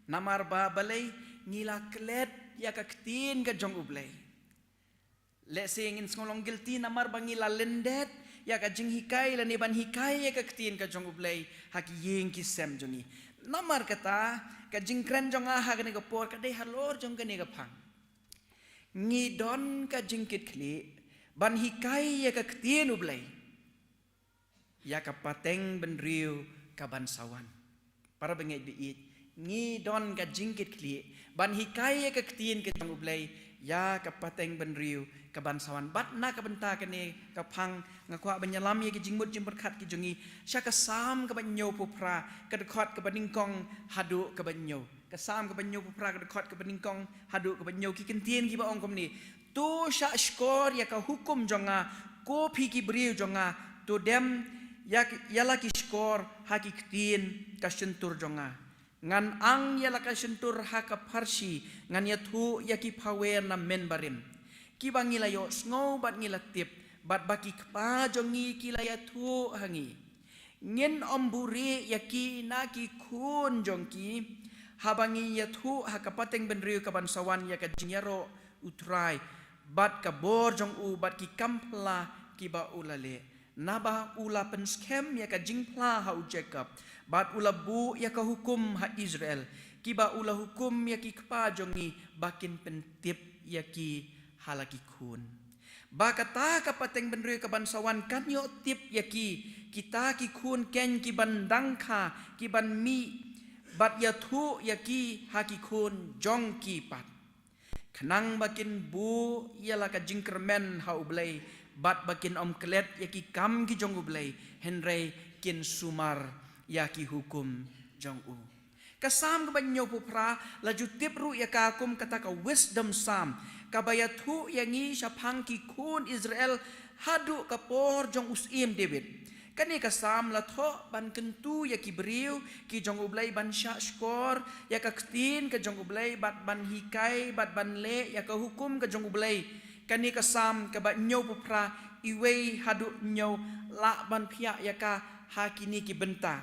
namar ba balai ngila klet ya ka ktin ka jong ublay le singin ngolong guilty namar ba ngila lendet ya ka jing hikai la ne ban hikai ya ka ktin ka jong ublay ha ki yeng ki sem jongi namar kata ka jing kren jong ha ka ne ka por ka dei halor jong ka ne ka phang ngidon ka jingkit kli ban hikai ya ka ktin ublay ya ka pateng ben riu ka ban sawan para bengai biit ngidon ka jingkit kli ban hikai ya ka ktin ka jong ublay ya ka pateng ben riu ka ban sawan bat na ka benta ka ne ka phang ngakwa banyalam ya ki jingmut jim berkat ki jongi sya ka sam ka banyo pupra ka dekhot ka baningkong hadu ka banyo kasam ke banyo pupra ke dekat ke beningkong hadu ke banyo ki kentien ki ba ong kom ni tu sya skor ya ka hukum jonga ko phi ki briu jonga tu dem ya yala ki skor ha ki ktin ka sentur jonga ngan ang yala ka sentur ha ka parsi ngan ya thu ya ki phawer na men barim ki bangila yo sngo bat ngila tip bat baki kpa jongi ki la ya thu hangi ngin omburi ya ki na ki kun jongki habangi ya thu hakapateng benriu ka bansawan ya ka jingyaro utrai bat ka bor jong u bat ki kampla ki ba ulale Naba ula penskem ya ka jingpla hau Jacob. Bat ula bu ya ka hukum ha Israel. Kiba ula hukum ya ki kpa jongi bakin pentip ya ki halaki kun. Ba kata ka pateng benrui ka bansawan kan yo tip ya ki kita ki kun ken ki bandang ka ki ban mi bat ya thu ya ki haki kun jong ki pat. Kenang bakin bu ialah ka jingkermen hau blai bat bakin om kelet ya ki kam ki jong blai henry kin sumar ya ki hukum jong u. Kasam ka banyo pupra laju tip ru ya ka kum kata ka wisdom sam kabayat hu yangi syapang ki kun Israel hadu ka por jong usim David. Kani kasam la tho ban kentu ya ki beriu ki jong ublai ban sya skor ya ka ktin ka jong ublai bat ban hikai bat ban le ya ka hukum ka jong ublai. Kani kasam ka ba nyo pupra iwei hadu nyo la ban pia ya ka hakini ki benta.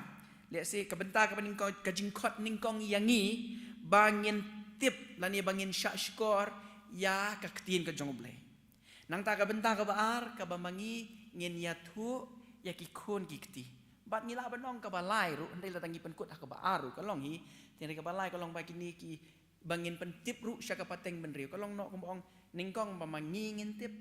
Lihat si ka benta ka ban ka jingkot ningkong yangi bangin tip lani bangin sya skor ya ka ktin ka jong ublai. Nang ta ka benta ka baar ka ba mangi ngin ya thu ya ki kun ki kti bat ngila banong ka balai ru ndai la tangi penkut ka ba aru ka long hi tiang ka balai ka long ba kini ki bangin pentip ru sya ka pateng benriu ka long no ka ong ningkong ba mangi ngin tip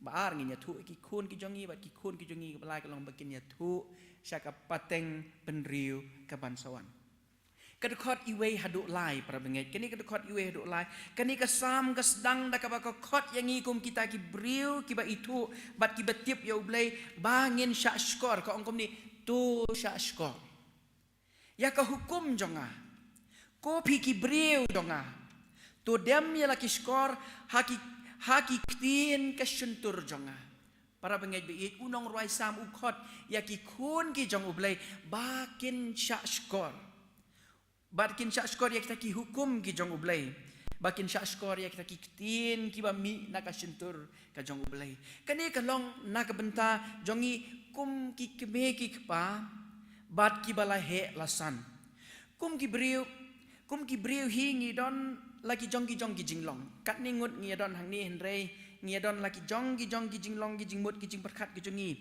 ba ar ngin ya thu ki kun ki jongi bat ki kun ki jongi ka balai ka long ba kin ya thu sya ka pateng benriu ka bansawan. Kadukot iwe haduk lai para bengai. Kini kadukot iwe haduk lai. Kini kasam kasdang da kabakot yang ikum kita ki briu kiba itu bat kiba tip ya ublay bangin syak skor ka ongkom ni tu syak skor. Ya ka hukum jonga. Ko pi ki briu jonga. Tu dem ya laki skor haki ktin ka syuntur jonga. Para bengai biit unong ruai sam ukot ya ki kun ki jong ublay bakin syak skor. Bakin syak skor ya kita ki hukum ki jong ublay. Bakin syak skor ya kita ki ktin ki ba mi nak asyuntur ka jong ublay. Kani kalong nak benta jongi kum ki keme ki kpa bat ki bala he lasan. Kum ki briu hi ngi don laki jong ki jinglong. Kat ni ngut ngi don hang ni henrei ngi don laki jong ki jinglong ki jingmut ki jing perkat ki jongi.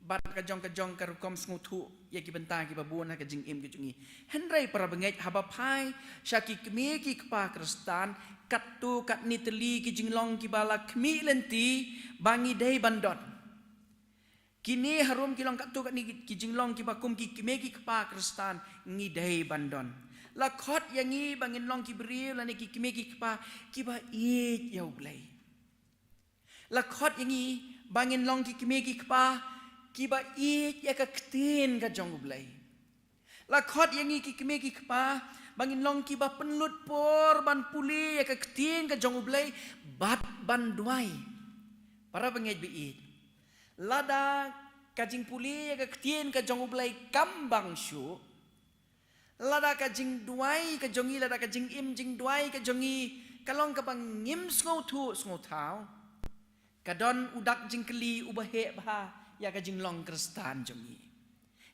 Bat ka jong ka rukom snguthu ya ki benta ki babun ha ka jing im ki jungi henrei para bengai haba pai syaki kemi ki kpa kristan kat tu kat ni teli ki jinglong ki bala kemi lenti bangi dei bandot kini harum ki long kat tu kat ni ki jinglong ki bakum ki kemi ki kpa kristan ngi dei bandon la khot yangi bangin long ki beri la ni ki kemi ki kpa ki ba i ya ublai la khot yangi bangin long ki kemi ki kpa kiba ik ya ka ktin ka jong ublay. Lakot yang iki kime ki kpa bangin long kiba penlut por ban puli ya ka ktin ka jong ublay bat ban duai. Para bangej biit. Lada kajing puli ya ka ktin ka jong ublay kambang syu. Lada kajing duai ka jongi lada kajing im jing duai ka jongi kalong ka bang ngim sngo tu sngo tau. Kadon udak jing keli ubahe bah ya ka jinglong kristan jongi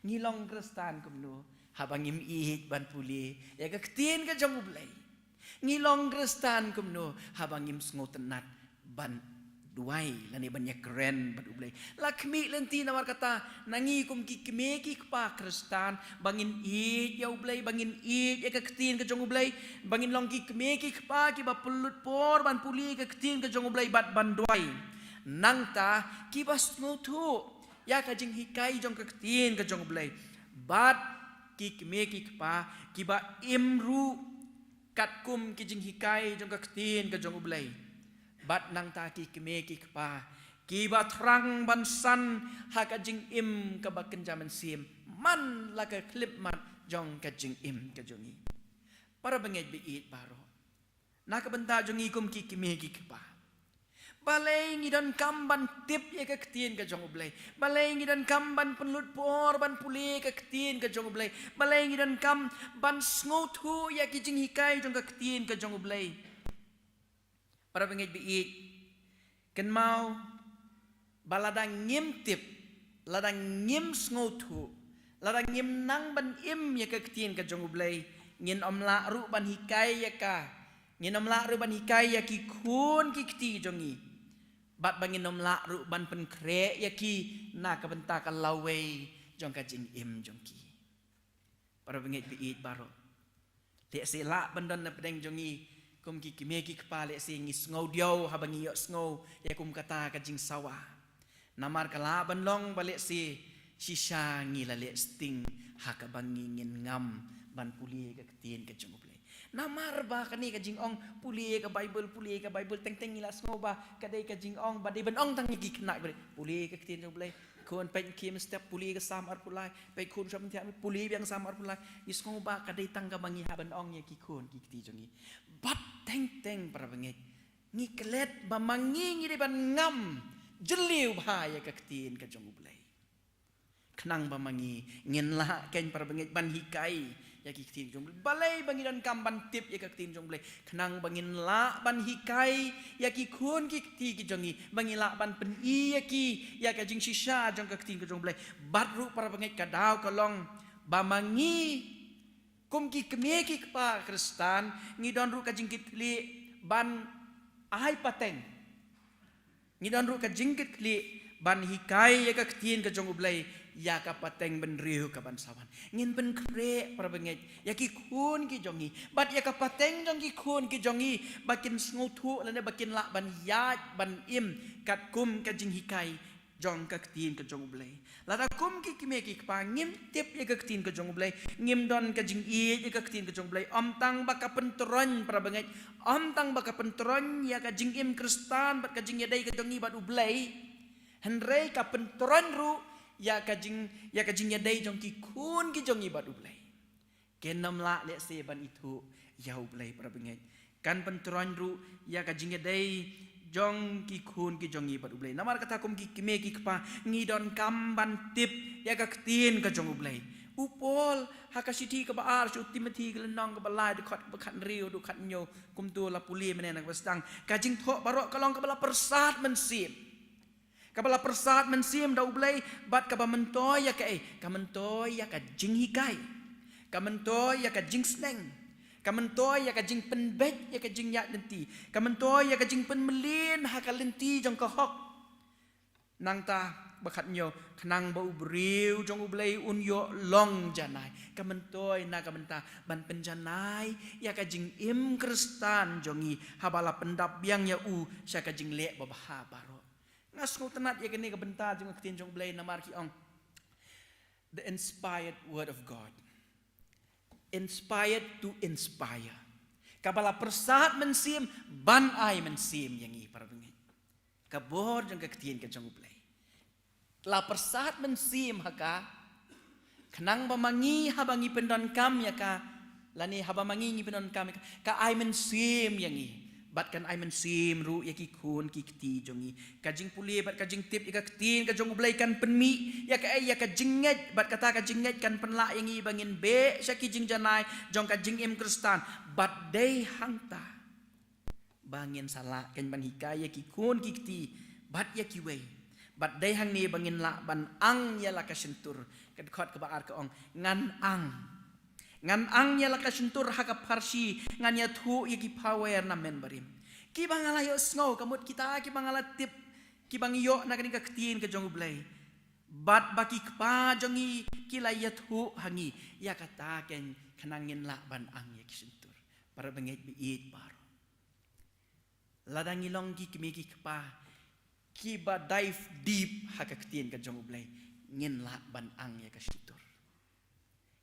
ngilong kristan kumno habang im ihit ban puli ya ka ktin ka jong ublay ngilong kristan kumno habang im sngotenat ban duai lani banyak keren ban ublay lakmi lenti nawar kata nangi kum ki keme ki kpa kristan bangin ihit ya ublay bangin ihit ya ka ktin ka jong ublay bangin long ki keme ki kpa ki ba pulut por ban puli ka ktin ka jong ublay bat ban duai nangta kibas ngutu ya kajing hikai jong kaktin ka jong blay bat kikme kikpa kiba imru katkum kijing hikai jong kaktin ka jong blay bat nangta kikme kikpa kiba terang bansan ha kajing im ka baken jaman sim man la ka klip mat jong kajing im ka jongi para bangej biit baro nakabenta jongi kum kikme kikpa balai ngidan kamban tip ya ka ktin ka jong ublay balai ngidan kamban penlut por ban puli ka ktin ka jong ublay balai ngidan kam ban sngotu ya ki jing hikai jong ka ktin ka jong ublay para bangej biit ken mau baladang ngim tip ladang ngim sngotu ladang ngim nang ban im ya ka ktin ka jong ublay ngin omla ru ban hikai ya ka ngin omla ru ban hikai ya ki kun ki kti jongi bat bangin nom la ru ban pen kre yaki na ka benta ka lawe jong ka jing im jong ki para bangit bi baro le se la bandon na pedeng jongi kum ki kimeki kpa le se ngi sngo dio ha bangi yo sngo ya kum kata ka jing sawa namar kala banlong balik se shisha ngi la le sting ha ka bangi ngin ngam ban puli ka tien ka jong ble namar ba kani ka jing ong puli ka bible teng teng ngila sngo ba ka dei ka jing ong ba dei ban ong tang ngi kna bre puli ka tien jong ble kun pen kim step puli ka sam ar pulai pe kun sam tiam puli biang sam ar pulai is ngau ba ka dei tang ka bangi ha ban ong ye ki kun ki ti jongi bat teng teng para bangi ngi klet ba mangi ngi ban ngam jeliu ba ya ka tin ka jong ble knang ba mangi ngin la ken para bangi ban hikai ya ki tin jong balai bangi dan kam ban tip ya ka tin jong ble knang bangin la ban hikai ya ki kun ki ti ki jongi bangi la ban pen i ya ki ya ka jing shisha jong ka tin ka jong ble bat ru para bangi ka daw ka long ba mangi kum ki keme ki pa kristan ngi don ru ka jing ki li ban ai pateng ngi don ru ka jing ki li ban hikai ya ka tin ka jong ble ya ka pateng ben riu ka ban sawan ngin ben kre para benget ya ki kun ki jongi bat ya ka pateng jong ki kun ki jongi bakin sngutu lane bakin la ban ya ban im kat kum ka jing hikai jong ka tin ka jong blai la kum ki kime ki pa ngim tip ya ka tin ka jong blai ngim don ka jing i ya ka tin ka jong blai om tang ba ka pentron para benget om tang ba ka pentron ya ka jing im kristan bat ka jing ya dai ka jongi bat u blai henrei ka pentron ru ya kajing ya dai jong ki kun ki jong ibat ublai kenam la le se ban itu ya ublai para bengai kan pentron ru ya kajing ya dai jong ki kun ki jong ibat ublai namar kata kum ki kime ki kpa ngidon kam ban tip ya ka tin ka jong ublai upol hakasiti ka baar su timati ka lenong ka balai du khat bakhat riu du khat nyo kum tu la puli menen ka stang kajing tho barok kalong ka bala persat mensip kabala persat mensim da ublay bat kaba mentoy ya ka kamentoy ya ka jing hikai kamentoy ya ka jing sneng kamentoy ya ka jing penbet ya ka jing yak lenti kamentoy ya ka jing penmelin ha ka lenti jong ka hok nang ta bakhat nyo khnang ba ubriu jong ublay unyo long janai kamentoy na kamenta ban penjanai ya ka jing im kristan jongi habala pendap yang ya u sya ka jing le babha baro ngasku tenat ya kini kebentar jeng ketin jong blay namar ki ong the inspired word of God inspired to inspire kabala persat mensim ban ai mensim yang i para bengi kabor jeng ketin ke jong blay la persat mensim haka kenang bamangi habangi pendon kam ya ka lani habamangi ngi pendon kam ka ai mensim yang i bat kan ai mensim ru ya ki kun ki kti jongi kajing puli bat kajing tip ya ka tin ka jong blai kan penmi ya ka ai ya ka jinget bat kata ka jinget kan penla yang i bangin be sya ki jing janai jong ka jing im kristan bat dei hangta bangin sala kan ban hikaya ki kun ki kti bat ya ki wei bat dei hang ni bangin la ban ang ya la ka sentur ka khot ka baar ka ong ngan ang ya la ka sentur ha ka parsi ngan ya thu ya ki power na men barim ki bangala yo snow kamut kita ki bangala tip ki bang yo na kani ka ktin ka jong blai bat baki kpa jongi ki la ya thu hangi ya kata ken khanangin la ban ang ya ki sentur para benget bi it par ladang ilong ki kimi ki kpa ki ba dive deep ha ka ktin ka jong blai ngin la ban ang ya ka sentur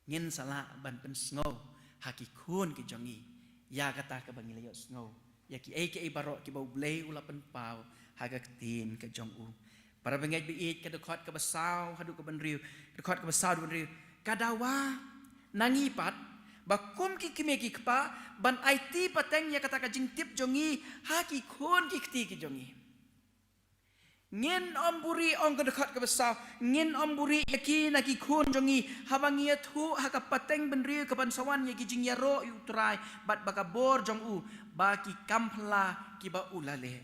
ngin sala ban pen snow haki kun ki jongi ya kata ka bangi layo snow ya ki ai barok ki bau blay ula pen pau haga tin ka jong u para bengai bi it ka dokot ka basau hadu ka ban riu dokot ka basau ban riu kadawa nangipat bakum ki kime ki kpa ban IT pateng ya kata ka jing tip jongi haki kun ki kti ki jongi ngin omburi ong kedekat ke besar ngin omburi yaki naki kun jongi habangi thu haka pateng benri ke bansawan yaki jing yaro utrai bat baka bor jong u baki kampla ki ba ulale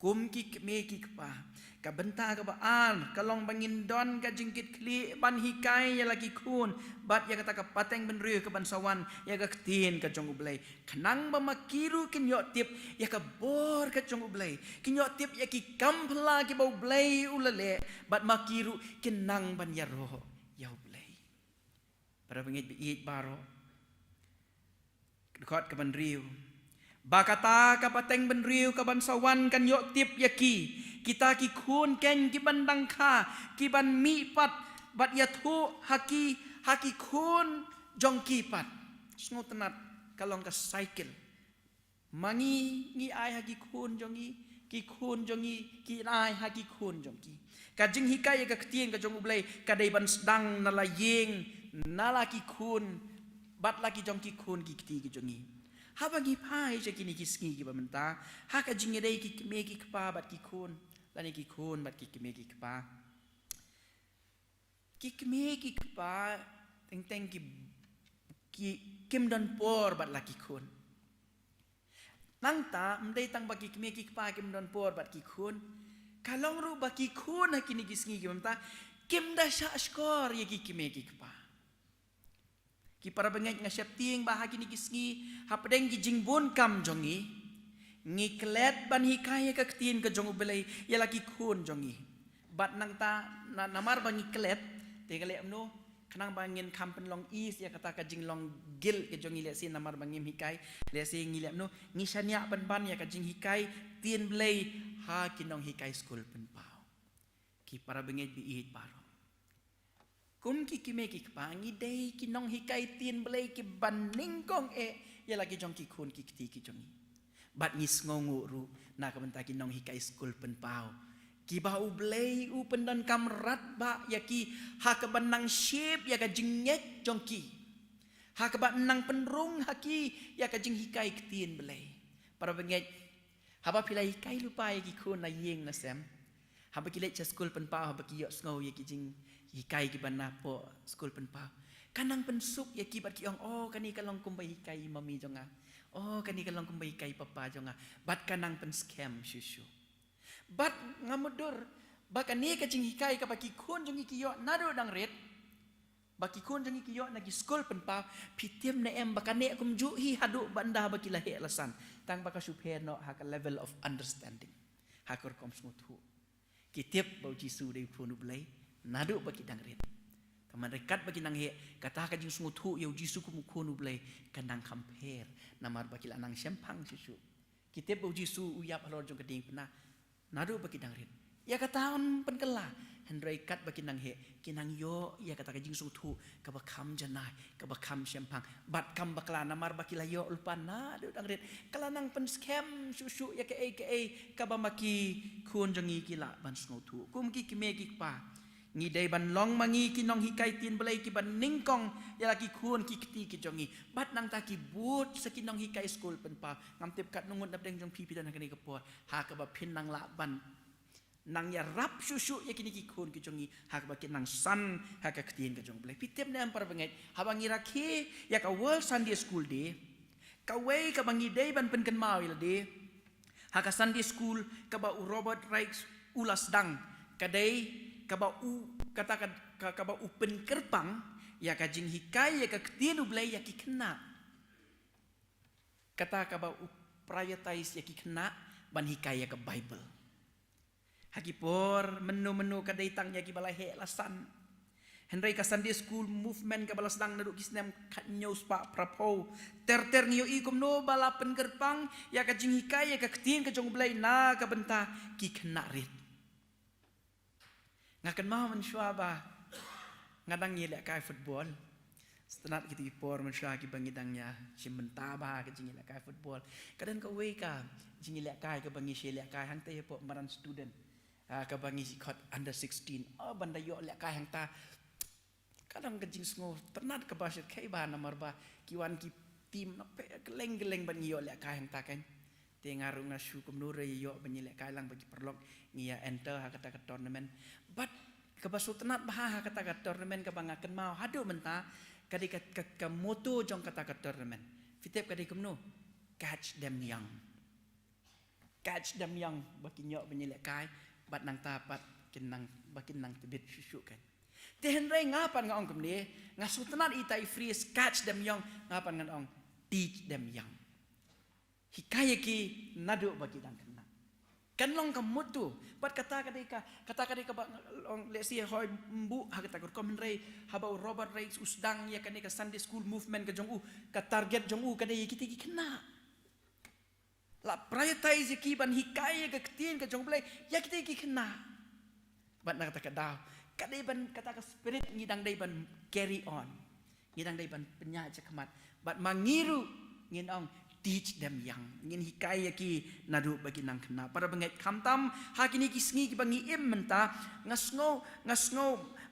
kum ki me ki kpa ka benta ka baan ka long bangin don ka jingkit kli ban hikai ya lagi kun bat ya kata ka pateng ben reu ka ban sawan ya ka tin ka jong ublay kanang ba makiru kinyo tip ya ka bor ka jong ublay kinyo tip ya ki kampla ki ba ublay ulale bat makiru kinang ban ya roh ya ublay para bangit biit baro dekot ka ban reu bakata ka pateng ben reu ka ban sawan kan yo tip ya ki kita ki kun ken ki bandang kha ki ban mi pat bat ya thu haki kun jong ki pat snotenat kalong ka cycle mangi ngi ai haki kun jongi ki kun jongi ki ai haki kun jongki ka jing hikai ka ktien ka jong ublay ka dei ban sedang nala yeng nala ki kun bat laki jong ki kun ki kti ki jongi habang ipai je kini kiski ki bamenta haka jing dei ki me ki kpa bat ki kun lani ki kun bat ki me ki kpa teng ki kim don por bat laki kun nang ta mdei tang baki me ki kpa kim don por bat ki kun kalong ru baki kun hakini kiski ki bamenta kim da sha skor ye ki me ki kpa ki para bengai nga syap ting bah hakini kiski hapdeng ki jingbon kam jongi ngi klet ban hikaya ka ktin ka jong belai ya laki kun jongi bat nang ta namar bangi klet te kale amno kanang bangin kampen long is ya kata ka jing long gil ke jongi le sin namar bangim hikai le sin ngi le amno ngi shania ban ya ka jing hikai tin belai ha kinong hikai school pen pau ki para bengai bi it paro kum ki kime ki pangi dei ki nong hikai tin belai ki baning kong ya lagi jong ki kun ki kti ki jongi bat ngis ngongu ru na ka benta ki nong hikai school pen pau ki ba u belai u pendan kamrat ba ya ki ha ka banang shape ya ka jingek jong ki ha ka ba nang penrung ha ki ya ka jing hikai ktin belai para benget haba pilai hikai lupa ya ki kun na yeng na sem haba ki le cha school pen pau haba ki yo ngau ya ki jing hikai ki ban po school pen pau kanang pensuk ya ki bat ki ong oh kani kalong kumbai hikai mami jonga oh kani kalong kumbai hikai papa jonga bat kanang pen scam shushu bat ngamudur bakani ka jing hikai ka baki kun jongi ki yo nado dang red baki kun jongi ki yo nagi school pen pau pitiem na em bakane kum ju hi hadu banda baki lahe alasan tang baka suphe no ha ka level of understanding ha kor kom smuthu kitip bau jisu dei phunu blai nadu bagi dang red taman rekat bagi nang he kata ka jing smuthu yau jisu kum khunu blai kanang compare namar bagi lanang sempang susu kitip bau jisu uyap halor jong keding pena nadu bagi dang red ya kata on penkela hendrai kat bagi nang he kinang yo ya kata ka jing smuthu ka bakam janai ka bakam sempang bat kam bakla namar bagi la yo lupa nadu dang red kalanang pen scam susu ya ke ka bamaki kun jongi kila ban smuthu kum ki me ki pa ngi dei ban long mangi ki nong hikai tin belai ki ban ningkong ya laki kun ki kti ki jongi bat nang ta ki but saki nong hikai school pen pa ngam tip kat nungut nap deng jong pipi dan kani kepor ha ka ba pin nang la ban nang ya rap susu ya kini ki kun ki jongi ha ka ba ki nang san ha ka ktin ka jong belai pitep ne ampar bengai ha bang ira ki ya ka world Sunday school de ka wei ka bangi dei ban pen ken mau ila de ha ka Sunday school ka ba Robert Reich ulas dang ka dei kaba u kata kaba upen kerpang ya ka jing hikai ya ka ktin ublai ya ki kena kata kaba u prioritize ya ki kena ban hikai ya ka Bible haki por menu ka daitang ya ki balai he lasan Henry ka Sunday school movement ka balas dang naduk kisnem kat news pa prapo ter ngiyo ikum no balapen kerpang ya ka jing hikai ya ka ktin ka jong ublai na ka benta ki kena rit ngakan mau mensyua ba ngadang yelak kai football setenat kita ipor mensyua ki bangidangnya simenta ba ke jing yelak kai football kadang ka we ka jing yelak kai ka bangi yelak kai hang te po maran student ka bangi kot under 16 banda yo lek kai hang ta kadang ka jing sngo tenat ka basit kai ba namar ba kiwan ki tim na pe geleng ban yo lek kai hang ta kan te ngaru ngasu kum nur yo ban yelak kai lang bagi perlok ngia enter ha kata tournament but kebasu tenat bah kata tournament ka bangaken mau hadu menta kadi ka moto jong kata tournament fitep kadi kumno catch them young catch them yang bagi nyok benyelek kai bat nang tapat kinang bakin nang tebit syuk kan tehen rei ngapan ngong kemni ngasutenan itai freeze catch them yang ngapan ngong teach them yang hikaya ki nadu bagi dang kena kan long kamut tu bat kata kadeka long let's see hoi mbu ha kata ko men rei habau Robert Ray usdang ya kaneka Sunday school movement ke jong ka target jong kadai kita ki kena la prioritize ki ban hikaya ke ketin ke jong play ya kita ki kena bat nak kata daw kadai ban kata ka spirit ngidang dai ban carry on ngidang dai ban penyaja kemat bat mangiru ngin ong teach them yang ngin hikaya ki nadu bagi nang kena para bengai kamtam hakini ki sngi ki bangi im menta ngasngo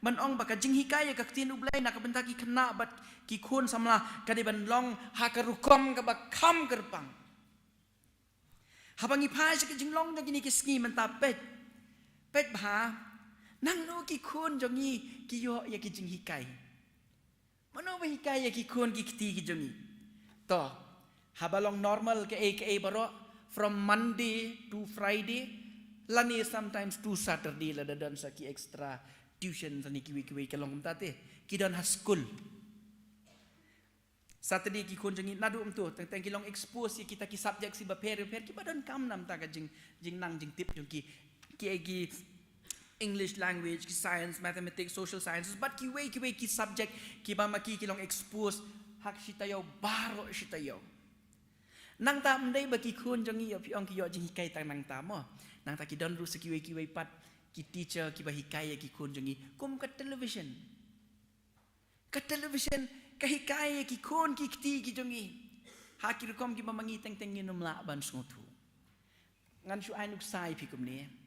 man ong baka jing hikaya ka ketin ublai nak benta ki kena bat ki khun samla kadai ban long hakarukom ka bakam kerpang habangi phai se jing long dang ni ki sngi menta pet bha nang no ki khun jongi ki yo ya ki jing hikai mano ba hikai ya ki khun ki kti ki jongi to habalong normal ke baro from Monday to Friday lani sometimes to Saturday la dan saki extra tuition sani kiwi ke long tate ki dan school Saturday ki khun jongi nadu tu teng ki long expose kita ki subject si ba per ki badan kam nam ta ka jing nang jing tip jongi ki English language, ki science, mathematics, social sciences, but ki subject ki ba maki ki long expose hak sitayo baro sitayo. Nang ta mdai ba ki khun jongi yo piong ki yo jing hikai tang nang ta mo. Nang ta ki don ru ki wei pat ki teacher ki ba hikai ki khun jongi kum ka television. Ka television ka hikai ki khun ki kti ki jongi. Hakir kom ki ba mangi teng nginum la ban sungutu. Ngan shu ai nuk sai pi kum ni.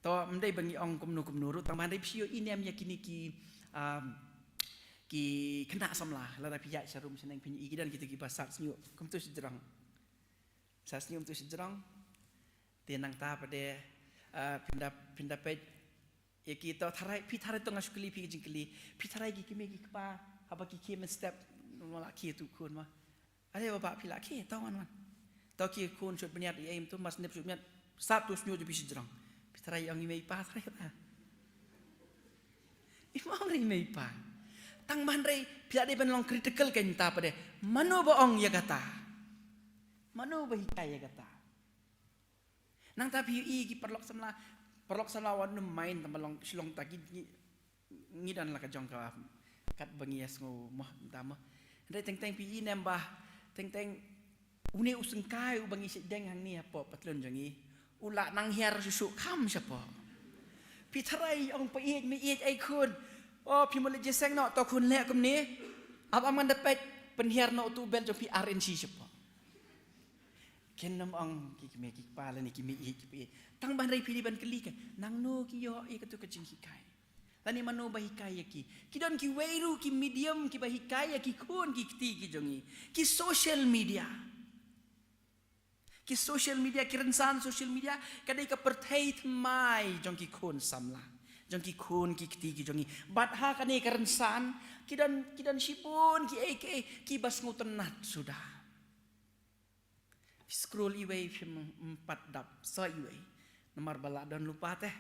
To mdai bangi ong kumnu ru tang mandai pio inem yakini ki kena samlah la tapi ya sarum seneng pinyi ikidan kita ki pasat snyu kum tu sejrang sasnyum tu sejrang tenang ta pade pinda pe ya kita tharai pi tharai to ngasukli pi jingkli pi tharai ki kimi ki pa apa ki kim step mala ki tu kun ma ade bapa pi la ki tawan man to ki kun chut bniat aim tu mas nep chut bniat sat tu snyu pi sejrang trai yang imei pa trai ta imong ri mei pa tang man rei pia de ben long critical kan ta pade mano ba ong ya kata mano ba hikai ya kata nang ta pi i ki perlok samla wan main tam long silong ta ki ngidan la ka jong ka kat bangi as ngo moh ta mo rei teng pi i nem ba teng uni useng kai u bangi se deng hang ni apa patlon jangi ulak nang hiar susu kam siapa pitrai ong pa iet me iet ai kun oh pi mole jeseng no to kun lek kum ni apa man dapat penhiar no tu bel jo pi RNC siapa kenam ong ki me ki pala ni ki me iet ki tang ban rai pili ban keli kan nang no ki yo e katu kajing hikai tani mano ba hikai ki don ki weiru ki medium ki ba hikai ki kun ki kti ki jongi ki social media ki social media ki rensan social media kadai ka perthai thmai jong ki khun samla jong ki khun ki kti ki jongi bat ha kadai ka rensan ki dan sipun ki bas ngutenat sudah scroll iway film 4 dap so iway nomor bala dan lupa teh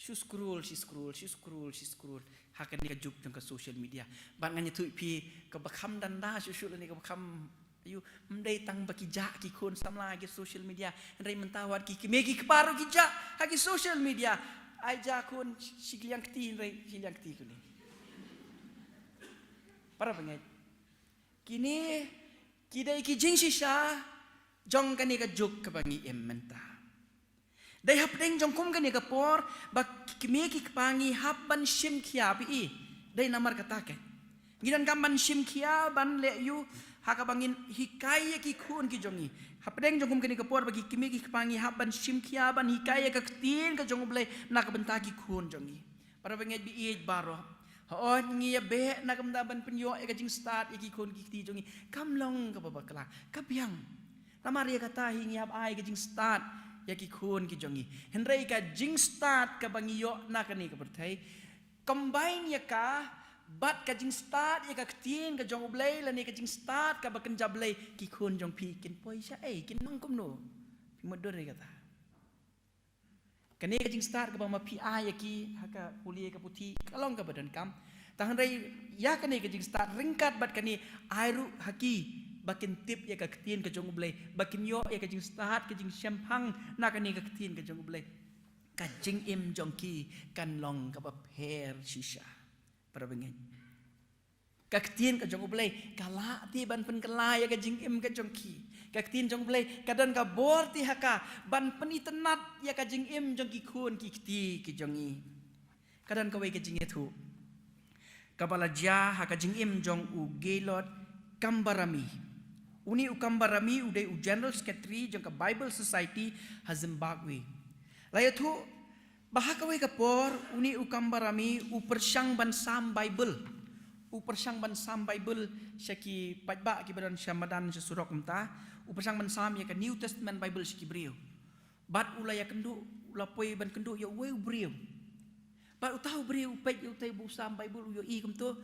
she scroll ha kadai ka juk jong ka social media bat nganya tu pi ka bakam dan da susul ni ka bakam ayu mendai tang baki jak ki kun samla ki social media ndai mentawat ki megi keparu ki jak hagi social media ai ja kun sikliang kti ndai sikliang kti kuni para pengai kini kidai ki jing sisa jong kani ka juk ka bangi menta dai hap deng jong kum kani ka por bak ki megi kepangi hap ban sim khia pi dai namar kata ke ngidan kam ban sim khia ban le yu hakabangin hikaya ki khun ki jongi hapdeng jongum kini kapor bagi kimi ki kepangi haban simkia ban hikaya ka ktin ka jong blai nak benta ki khun jongi para benget bi ej baro ho ngi ya be nak benda ban penyo e ka jing start ki khun ki kti jongi kamlong ka babakla kabyang namar ya kata hingi hab ai ka jing start ya ki khun ki jongi henrei ka jing start ka bangi yo nak ni ka perthai combine ya ka bat ka jing start ya ka ktien ka jong ublay la ni ka jing start ka baken jablay ki khun jong pi kin poi sha kin nong kum no pi modor re kata kani ka jing start ka ba ma pi ya ki haka kuliah ka puti kalong ka badan kam tahan rai ya kani ka jing start ringkat bat kani airu haki bakin tip ya ka ktien ka jong ublay bakin yo ya ka jing start ka jing syampang na kani ka ktien ka jong ublay ka jing im jong ki kan long ka ba per shisha para bengin ka ktien ka jong ublay kala ti ban pen kala ya ka jing im ka jong ki ka ktien jong ublay kadan ka bor ti haka ban peni tenat ya ka jing im jong ki khun ki kti ki jong i kadan ka wei ka jing ethu kabala ja haka jing im jong u gelot kambarami uni u kambarami udai u general secretary jong ka Bible Society ha Zimbabwe laya thu bahakawe ka por uni u kambarami u persyang ban sam Bible u persyang ban sam Bible syaki pajba ki badan syamadan surok mta u persyang ban sam ya ka New Testament Bible syaki brio bat ulaya kendu ulapoi ban kendu ya we brio bat u tahu brio pej u tai bu sam Bible u yo i kum tu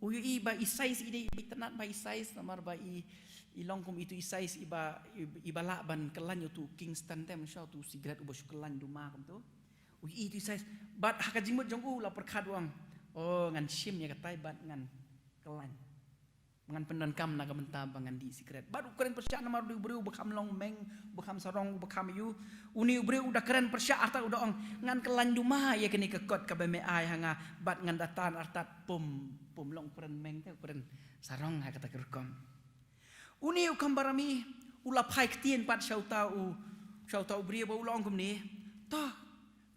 uyu i ba isais ide i tenat ba isais namar ba i longkum itu isais iba la ban kelan tu Kingston tem syau tu sigret uba kelan duma kum tu uyu itu isais bat haka jimut jong u la perkhat wang oh ngan sim ya katai bat ngan kelan ngan penan kam na kamenta bangan di sigret bat ukren persya namar du breu bekam long meng bekam sarong bekam yu uni breu udah keren persya arta udah ong ngan kelan duma ya kini kekot ka beme ai hanga bat ngan datan artat pum long peren meng te peren sarong ha kata kerkom uni ukam barami ula phai ktien pat syau bria ba ulong kum ni to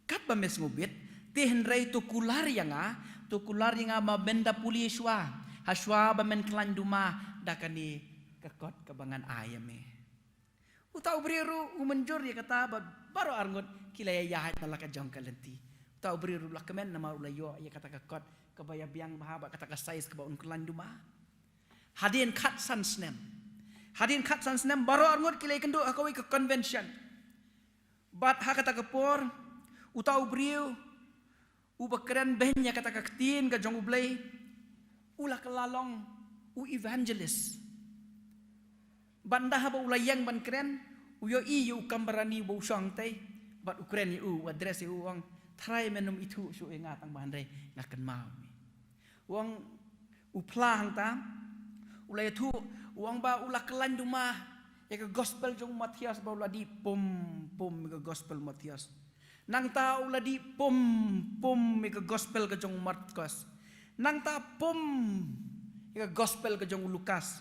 kat ba mes ngobit te henrei to kular yanga ma benda puli shwa haswa ba men klan duma dakani kekot kebangan ayame utau bria ru umenjor ya kata ba baro arngot kilaya yahat nalaka jong kalenti utau bria ru lakamen nama ulayo ya kata kekot kabaya biang mahaba kata ka size ka baun kelan duma hadin khat san snem baro arngot kilai kendo akawi ke convention bat ha kata ka por utau briu ubakran behnya kata ka ktin ka jong ublay ula kelalong u evangelist banda ha ba ulayang ban kren uyo i yu kambarani bo sang tai bat ukren yu address yu wang try menum itu su ingat ang bandai ngakan mau wang upla hang ta ulai tu wang ba ula kelan duma ya ke gospel jong Matias ba ula di pom ke gospel Matias nang ta ula di pom ke gospel ke jong Markus nang ta pom ke gospel ke jong Lukas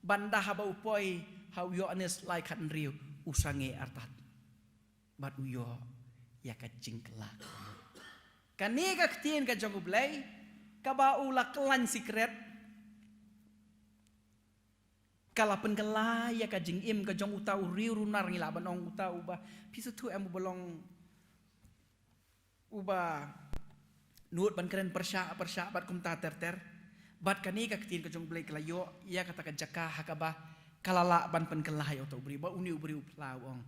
banda ha ba upoi how Yohanes like han riu usange artat bat uyo ya ka jingkelak kani ka ktien ka jong ublay kaba ula kelan secret kala penggela ya ka jing im ka jong utau riu runar ngila banong utau ba pisu tu em bolong uba nuut ban keren persya bat kumta ter bat kani ka ktien ka jong ublay kelayo ya kata ka jaka hakaba kalala ban penggela ya utau beri ba uni ubri uplawong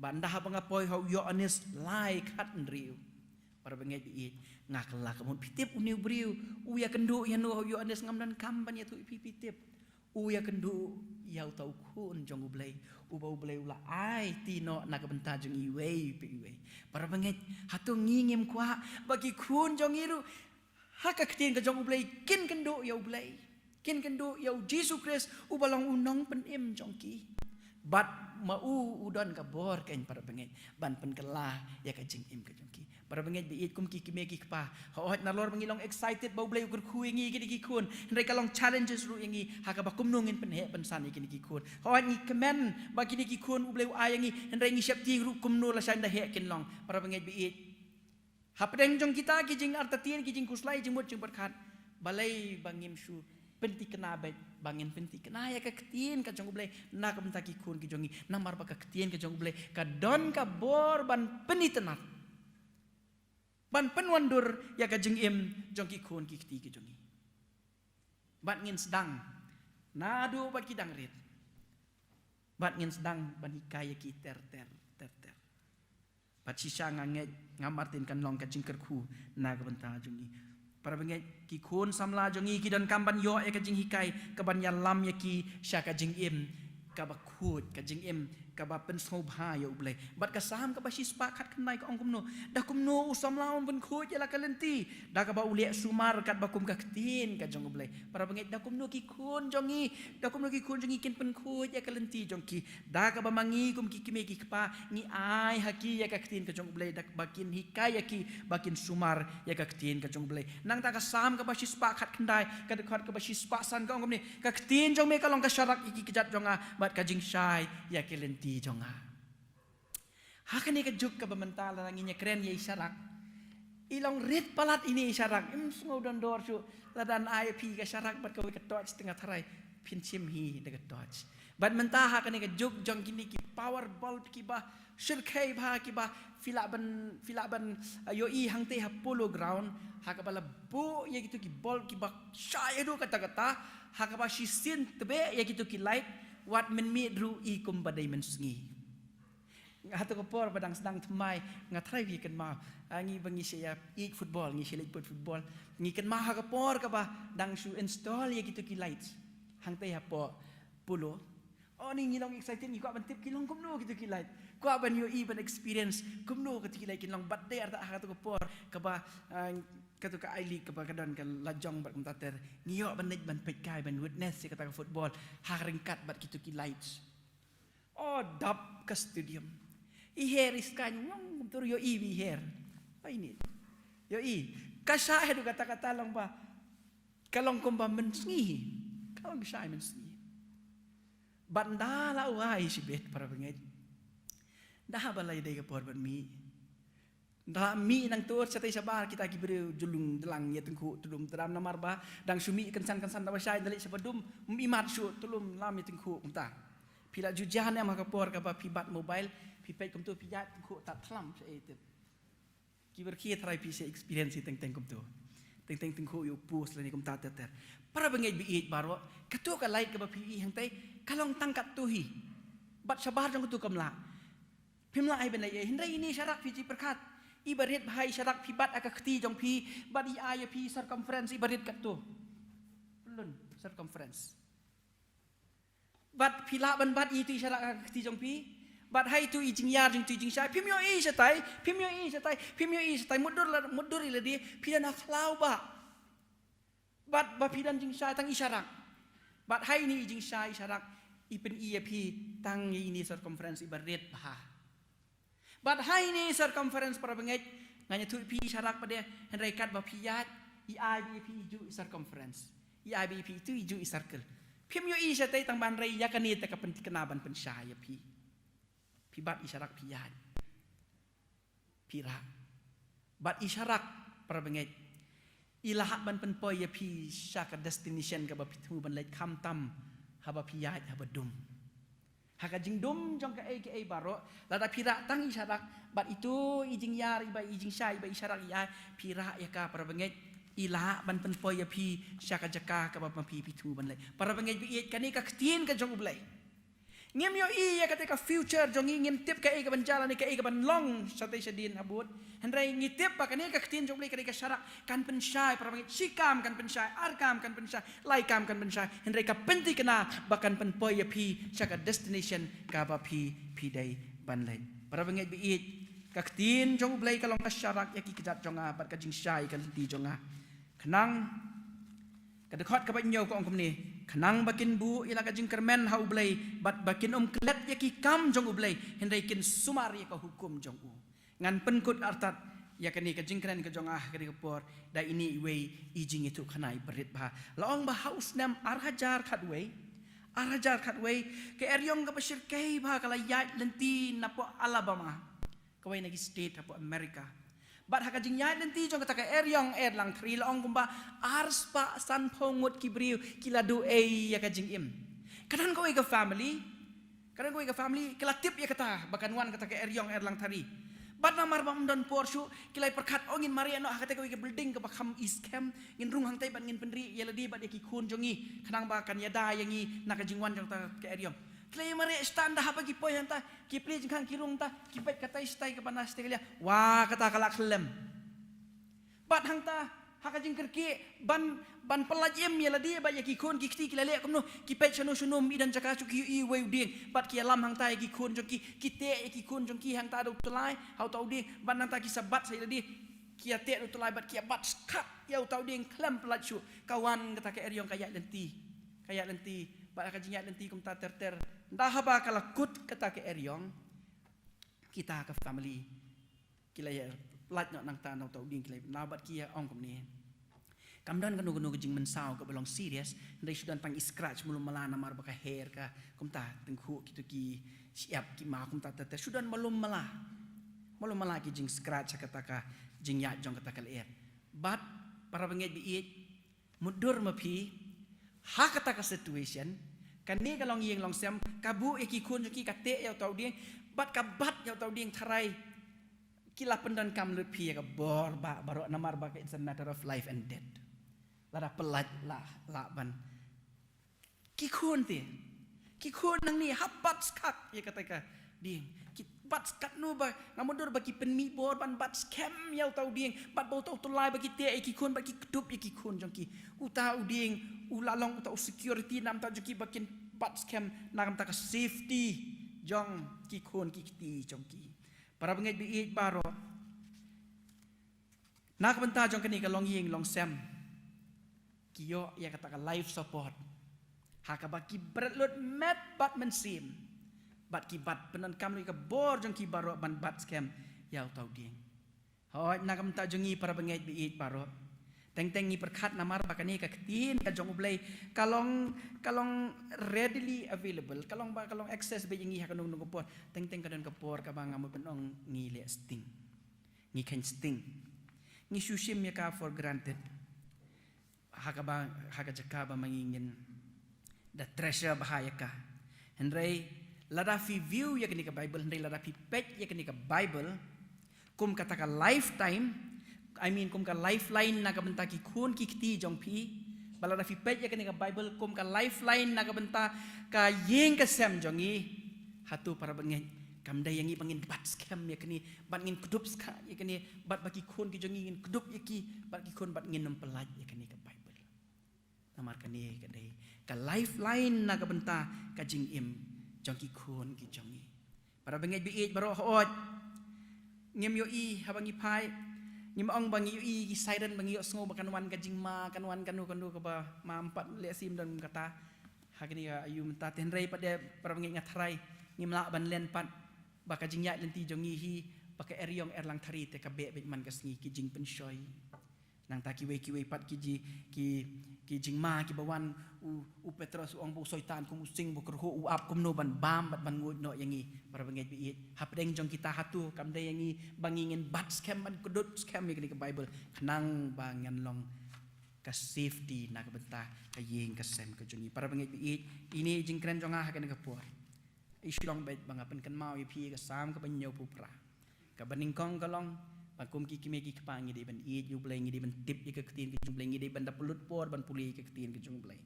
banda ha pangapoi how Yohanes like hat riu para bengai bi ngakla kamun pitip uni briu uya kendu ya no Yohanes ngamdan kamban ya tu pitip uya kendu ya tau kun jong ublay ula ai tino na kabenta jong iwei para bengai hatu ngingim kwa bagi kun jong iru haka ktien ka jong ublay kin kendu ya Jesus Christ ubalong unong penim jong ki bat mau udon ka bor kain para bengai ban penkela ya ka jing im ka jongki para bengai biit kum ki meki pa hoat na lor mangilong excited bau blay ukur kuingi kini kun ndai kalong challenges ru ingi haka ba kumnungin penhe pensan kini kun hoat ni kemen ba kini kun ublay ayangi ndai ngi syapti ru kumnu la sanda he kin long para bengai biit hapdeng jong kita ki jing artatien ki jing kuslai jing mut jing berkat balai bangim shu penti kena bangin penti kena ya ka ktien ka jong ublay na ka benta ki kun ki jongi namar ba ka ktien ka jong ublay ka don ka bor ban penitenat ban penwandur ya ka jeng im jong ki kun ki kti ki jongi bat ngin sedang nadu bat ki dangrit bat ngin sedang ban hikaya ki ter bat sisa nganget ngamartin kan long ka jing kerku na ka benta jongi para bengai ki khun samla jongi ki dan kamban yo ya ka jing hikai ka ban yan lam ya ki sha ka jing im ka ba khut ka jing im ka ba pen snow bha ya ublai bat ka sam ka ba shi spa khat kan nai ka ong kumno da kumno usam lawan ben khut ya la ka lenti da ka ba uliak sumar kat ba kum ka ktin ka jong ublai para bengai da kumno ki khun jongi kin pen khut ya ka lenti jong ki da ka ba mangi kum ki kime ki kpa ni ai haki ya ka ktin ka jong ublai da bakin hikai ya ki bakin sumar ya ka ktin ka jong ublai nang ta ka sam ka ba shi spa khat kan dai ka de khat ka ba shi spa san ka ong kumni ka ktin jong me ka long ka syarak iki kijat jonga bat ka jing shai ya ke lenti jonga hakane ka juk ka bamantala nanginya keren ya isyarak ilong rit palat ini isyarak semua don dor su ladan IP ka syarak bat ka tot setengah tarai pinchim hi de tot bat mentah hakane ka juk jong kini ki power bulb ki ba shirkai ba ki ba filaban yo i hang te ha polo ground hakabala bu ya gitu ki bulb ki ba syai do kata-kata hakaba shisin tebe ya gitu ki light wat men mi ru i kum badai men sngi ngatu ko por badang sedang temai ngatrai wi kan ma angi bangi sia i football ngi sia football ngi kan ma ha ka por ka ba dang su install ya gitu ki lights hang te ha po pulo oh ni ngilong excited ni ko ban tip kilong kumno gitu ki light ko ban yo i ban experience kumno ka ki light kilong badai arta ha ka por ka ba katu ka aili ka ba kadon ka lajong bat kumtater ngiyo ban net ban pekai ban witness ka ta football ha ringkat bat gitu ki lights oh dap ka stadium I hair is kan ngong tur yo I wi hair pa ini yo I kasha hedu kata-kata lang ba kalong kumba menski kalong shy menski bandala wai si bet para benget dah balai dai ka por ban mi dah mi nang tur satai sabar kita ki bere julung delang ya tengku tulum teram namar ba dang sumi kensan-kensan da syai dalik sabadum mi mat su tulum lam ya tengku umta pila jujahan yang makapor ka ba pibat mobile pipet kum tu pijat tengku tak tlam sai itu ki berki try pi se experience teng kum tu teng tengku yo pus lani kum ta ter para bengai bi baro katu ka light ka ba pi hang tai kalong tangkat tuhi bat sabar jang tu kamla pimla ai ben ai hindai ini syarat pi perkat ibarit bahai syarat pi bat aka khti jong pi bat I ai pi circumference ibarit kat tu belum circumference bat pila ban bat itu syarat aka khti jong pi bat hai tu I jing yar jing tu jing syai pim yo I satai mudur ila dia pidana khlau ba bat ba pidan jing syai tang isyarak bat hai ni jing syai syarak ipen I pi tang ini circumference ibarit bah bat hai ni circumference para benget nganya tu pi syarak pada henrai kat ba piyat I pi ju circumference I pi tu ju circle pim yo I satai tang ban rai yakani ta ka pen kenaban pen syai pi bat isyarak piyat pira bat isyarak para benget ilahat ban pen poy ya pi syaka destination ka ba pitu ban lait kham tam haba piyat haba dum haka jing dum jong ka ai baro lada pira tang isyarak bat itu ijing yar iba ijing syai iba isyarak ya pira ya ka para benget ilahat ban pen poy ya pi syaka jaka ka ba pi pitu ban lait para benget bi kani ka ktin ka jong ublai ngem yo I ya ketika future jong ngem tip ka I ka ban jalan ka I ka ban long satai sadin abut henrai ngitip pa kani ka ktin jong ketika syarak kan pen syai para benget sikam kan pen syai arkam kan pen syai laikam kan pen syai henrai ka penti kena bahkan pen poy ya pi syaka destination ka ba pi dai ban lai para benget bi ka ktin jong blai ka long ka syarak ya ki kijat jong bat ka jing syai kan ti jong kenang kadekot ka ban nyo ko ong ni kenang bakin bu ila ka jing kermen hau blai bat bakin klet ya ki kam jong blai hendai kin sumar ya ka hukum jong u ngan penkut artat ya kani ka jing keren ka jong kani ka por da ini wei ijing itu kanai berit ba laong ba haus nam arhajar khat wei ke eryong ka pasir kai ba kala yat lenti napo Alabama kawai nagi state apo America bat haka jing yat nanti jong kata ka eryong lang tri laong kumba ars pa san pongut kibriu kiladu ya ka jing im kanan ko ka family kala tip ya kata bakan wan kata ka eryong lang tari bat namar bam don porshu kilai perkat ongin mariano kata ka building ka bakam iskem ngin rung hang tai ban ngin penri ya ladi bat ya ki kun jongi kanang ba kan yada yangi naka jing wan jong ta ka eryong klay mari stand dah apa kipoy hanta kipli jengkang kirung ta kipet kata istai ke panas tegalia wah kata kalak kelem bat hanta haka jing kerki ban pelajem ya ladi ba ya ki kon ki kti ki lele kamno ki pe chano shunum idan jaka chu ki i wei ding bat ki alam hang tai ki kon jong ki te ki kon jong ki hang ta do tulai hau tau ding ban nang ta ki sabat sai ladi ki te do tulai bat ki bat kap ya tau ding klem pelachu kawan kata ke eriong kayak lenti bat ka jingat lenti kum ta ter dah ba kala kut kata ke eriong kita ke family kila ya lat nak nang ta nang tau ding kila nabat kia ong kum ni kamdan kanu jing mensau ke belong serius ndai sudan pang scratch mulum malana mar baka hair ka kum ta tengku kitu ki siap ki ma kum ta ter sudan malum malah ki jing scratch kata ka jing ya jong kata kal er but para benget bi mudur mapi ha kata ka situation kan ni kalong yeng long sem kabu ki kun ki kate ya tau ding bat ka bat ya tau ding tharai kila pendan kam lut pi ka bor ba baro namar ba it's a matter of life and death lada pelat la ban ki kun nang ni hapat skak ya kata ka ding ki bat skat no ba ngamundur ba ki penmi bor ban bat scam ya tau ding bat bau tau tulai ba ki te ki kun ba ki kedup ya ki kun jong ki uta ding ulalong uta security nam ta joki bakin bat scam nam ta ka safety jong ki kun ki ti jong ki para bengai bi baro nak benta jong kani ka long ying long sem kiyo ya kata ka life support ha ka baki berlut met bat mensim bat ki bat penan kam ka bor jong ki baro ban bat scam ya tau ding hoi nak benta jongi para bengai bi baro teng ni perkat namar bakani ka ketin ka jong ublay kalong readily available kalong access be jingi ha kanung nung por teng kadon ka por ka bang amu benong ngi le sting ngi kan sting ngi sushim ya ka for granted ha ka jaka ba mangingin the treasure bahaya ka hendrai lada fi view ya kini ka bible hendrai lada fi page ya kini ka bible kum kata ka lifetime kum ka lifeline na kabenta ki kun ki kti jong pi balada fi page ya kani ka bible kum ka lifeline na kabenta ka yeng ka sem jongi hatu para bengen kamda yangi pangin bat scam ya kani bat ngin kudup ska ya kani bat baki kun ki jongi ngin kudup ya ki bat ki kun bat ngin nempelaj ya kani ka bible namar kani kadai ka lifeline na kabenta ka jing im jong ki kun ki jongi para bengen bi baro hot ngem yo i habangi pai ni maong bangi i siren bangi yo sngo bakanwan ka jingma kanwan kanu ka ba ma empat le sim dan kata hakini ya ayu menta tenrai pada para bangi ngatrai ni mla ban len pat baka jingya lenti jongi hi baka eriong erlang thari te ka be man ka sngi ki jing penshoi nang ta ki we pat ki jingma ki bawan u petros ong bu soitan kum sing bu kerhu u ap kum no ban bam bat ban ngud no yangi para bengai bi hapdeng jong kita hatu kamde yangi bangingin bat scam ban kudut scam ni ke bible kenang bangan long ka safety na ka benta ka yeng ka sem ka jongi para bengai bi ini jing kren jong ha ka ka por isilong bet bangapen kan mau pi ka sam ka banyo pu pra ka baning kong ka long pakum ki kimeki kpangi de ban yu bleng de ban tip ke ketin ke jumbleng de ban da pulut por ban puli ke ketin ke jumbleng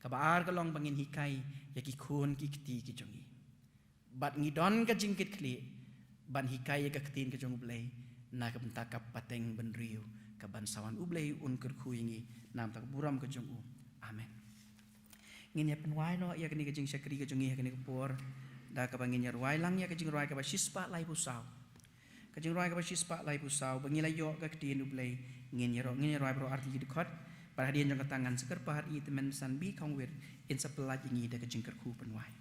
ka baar ka long bangin hikai ya ki khun ki kti ki jongi bat ngidon ka jingkit kli ban hikai ke ketin ke jumbleng na ka benta ka pateng ban riu ka ban sawan ublei un ker khuingi nam tak buram ke jongu amen ngin ya penwai no ya kini ke jing sakri ke jongi ya kini ke por da ka bangin ya ruai lang ya ke jing ruai ka ba shispa lai pusau kajing roi ka basis pak lai pusau bangila yo ka kdien ublei ngin roi bro arti dikot perhadian jong tangan seker pahar i temen san bi kongwir in sepelaj ingi da kajing kerku penwai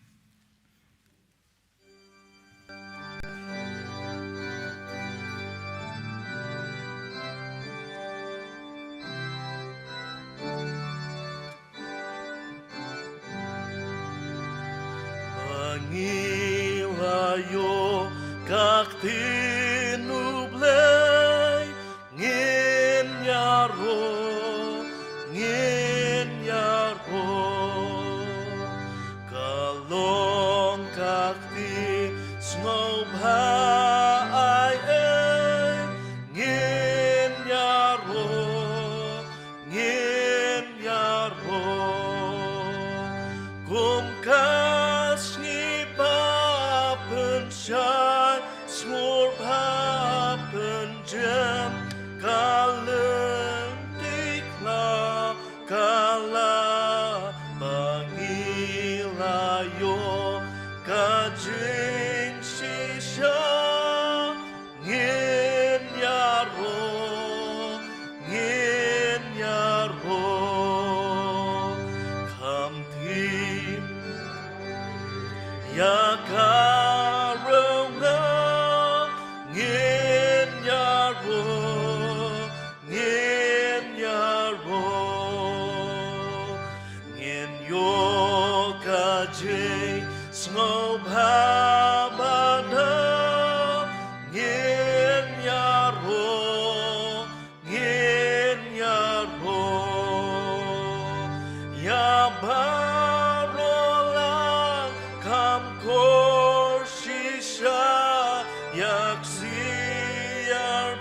Bangila yo ka kdien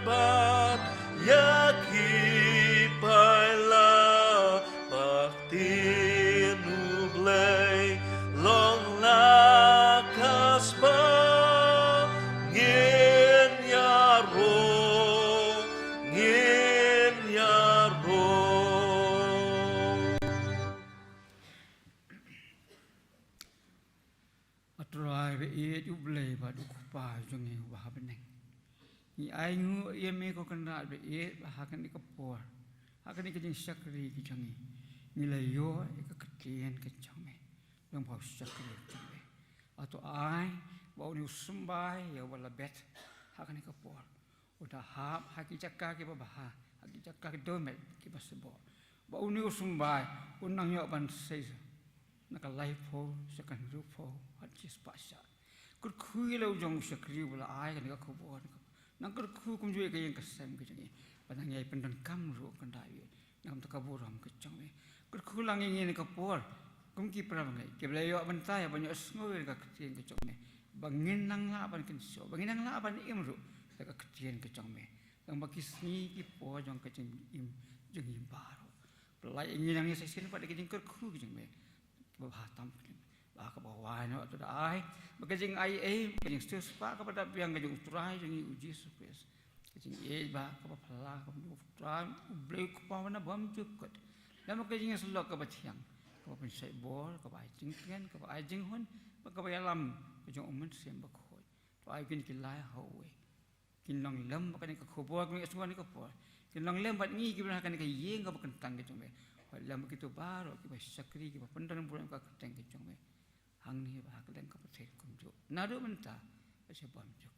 bat yaki paila bakti nublay long lakas ba ngin yaro ngin yaro Atrai be e tu blai ba du pa jong e wa beneng. Ni ai ngu e me ko kena be e ha kan ni kapor. Ha kan ni ke jing sakri ki jong e. Ni la yo e ka ketien ke jong e. Long pa sakri jong e. Ato ai ba ni usumbai ya wala bet ha kan ni kapor. Udah ha ha ki jakka ki ba ha. Ha ki jakka ki domet ki ba sebo. Ba ni usumbai unang yo ban sei. Nakalai po sekan rupo hadis pasha. Kurkui lau jong sakri bula ai kan ka kubur. Nang kurku kum jue kayang kesem ke jangi. Padang yai pendan kam ru kan dai. Nang ta kaburam ke jangi. Kurku lang ingin ka por. Kum ki pra bangai. Ke bela yo bentai banyak ngoi ka ketien ke jangi. Bangin nang la ban ken so. Bangin nang la ban imru ka ketien ke jangi. Nang bakisni ki po jong ke jeng im jangi baru. Pelai ingin nang sesin pada ke jeng kurku ke jangi. Bahatam ka bawah no tu ai bagajing ai bagajing stus pa kepada piang gajung turai jangi uji supes gajing ba ka pala ka turai break pa mana bam cukut dan bagajing selok ka batiang ka pensai bor ka bai jingken ka bai jing hun ka bai lam gajung umun sem bakhoi to ai kin kilai hawe kin long lam ka ni ka khobor ka semua ni ka por kin long lam bat ngi ki kan ka yeng ka kentang gajung be lam begitu baru kita sakri kita pendan bulan ka keteng ke jong hang ni ba ka leng ka pathet kum jo nadu menta se bam jo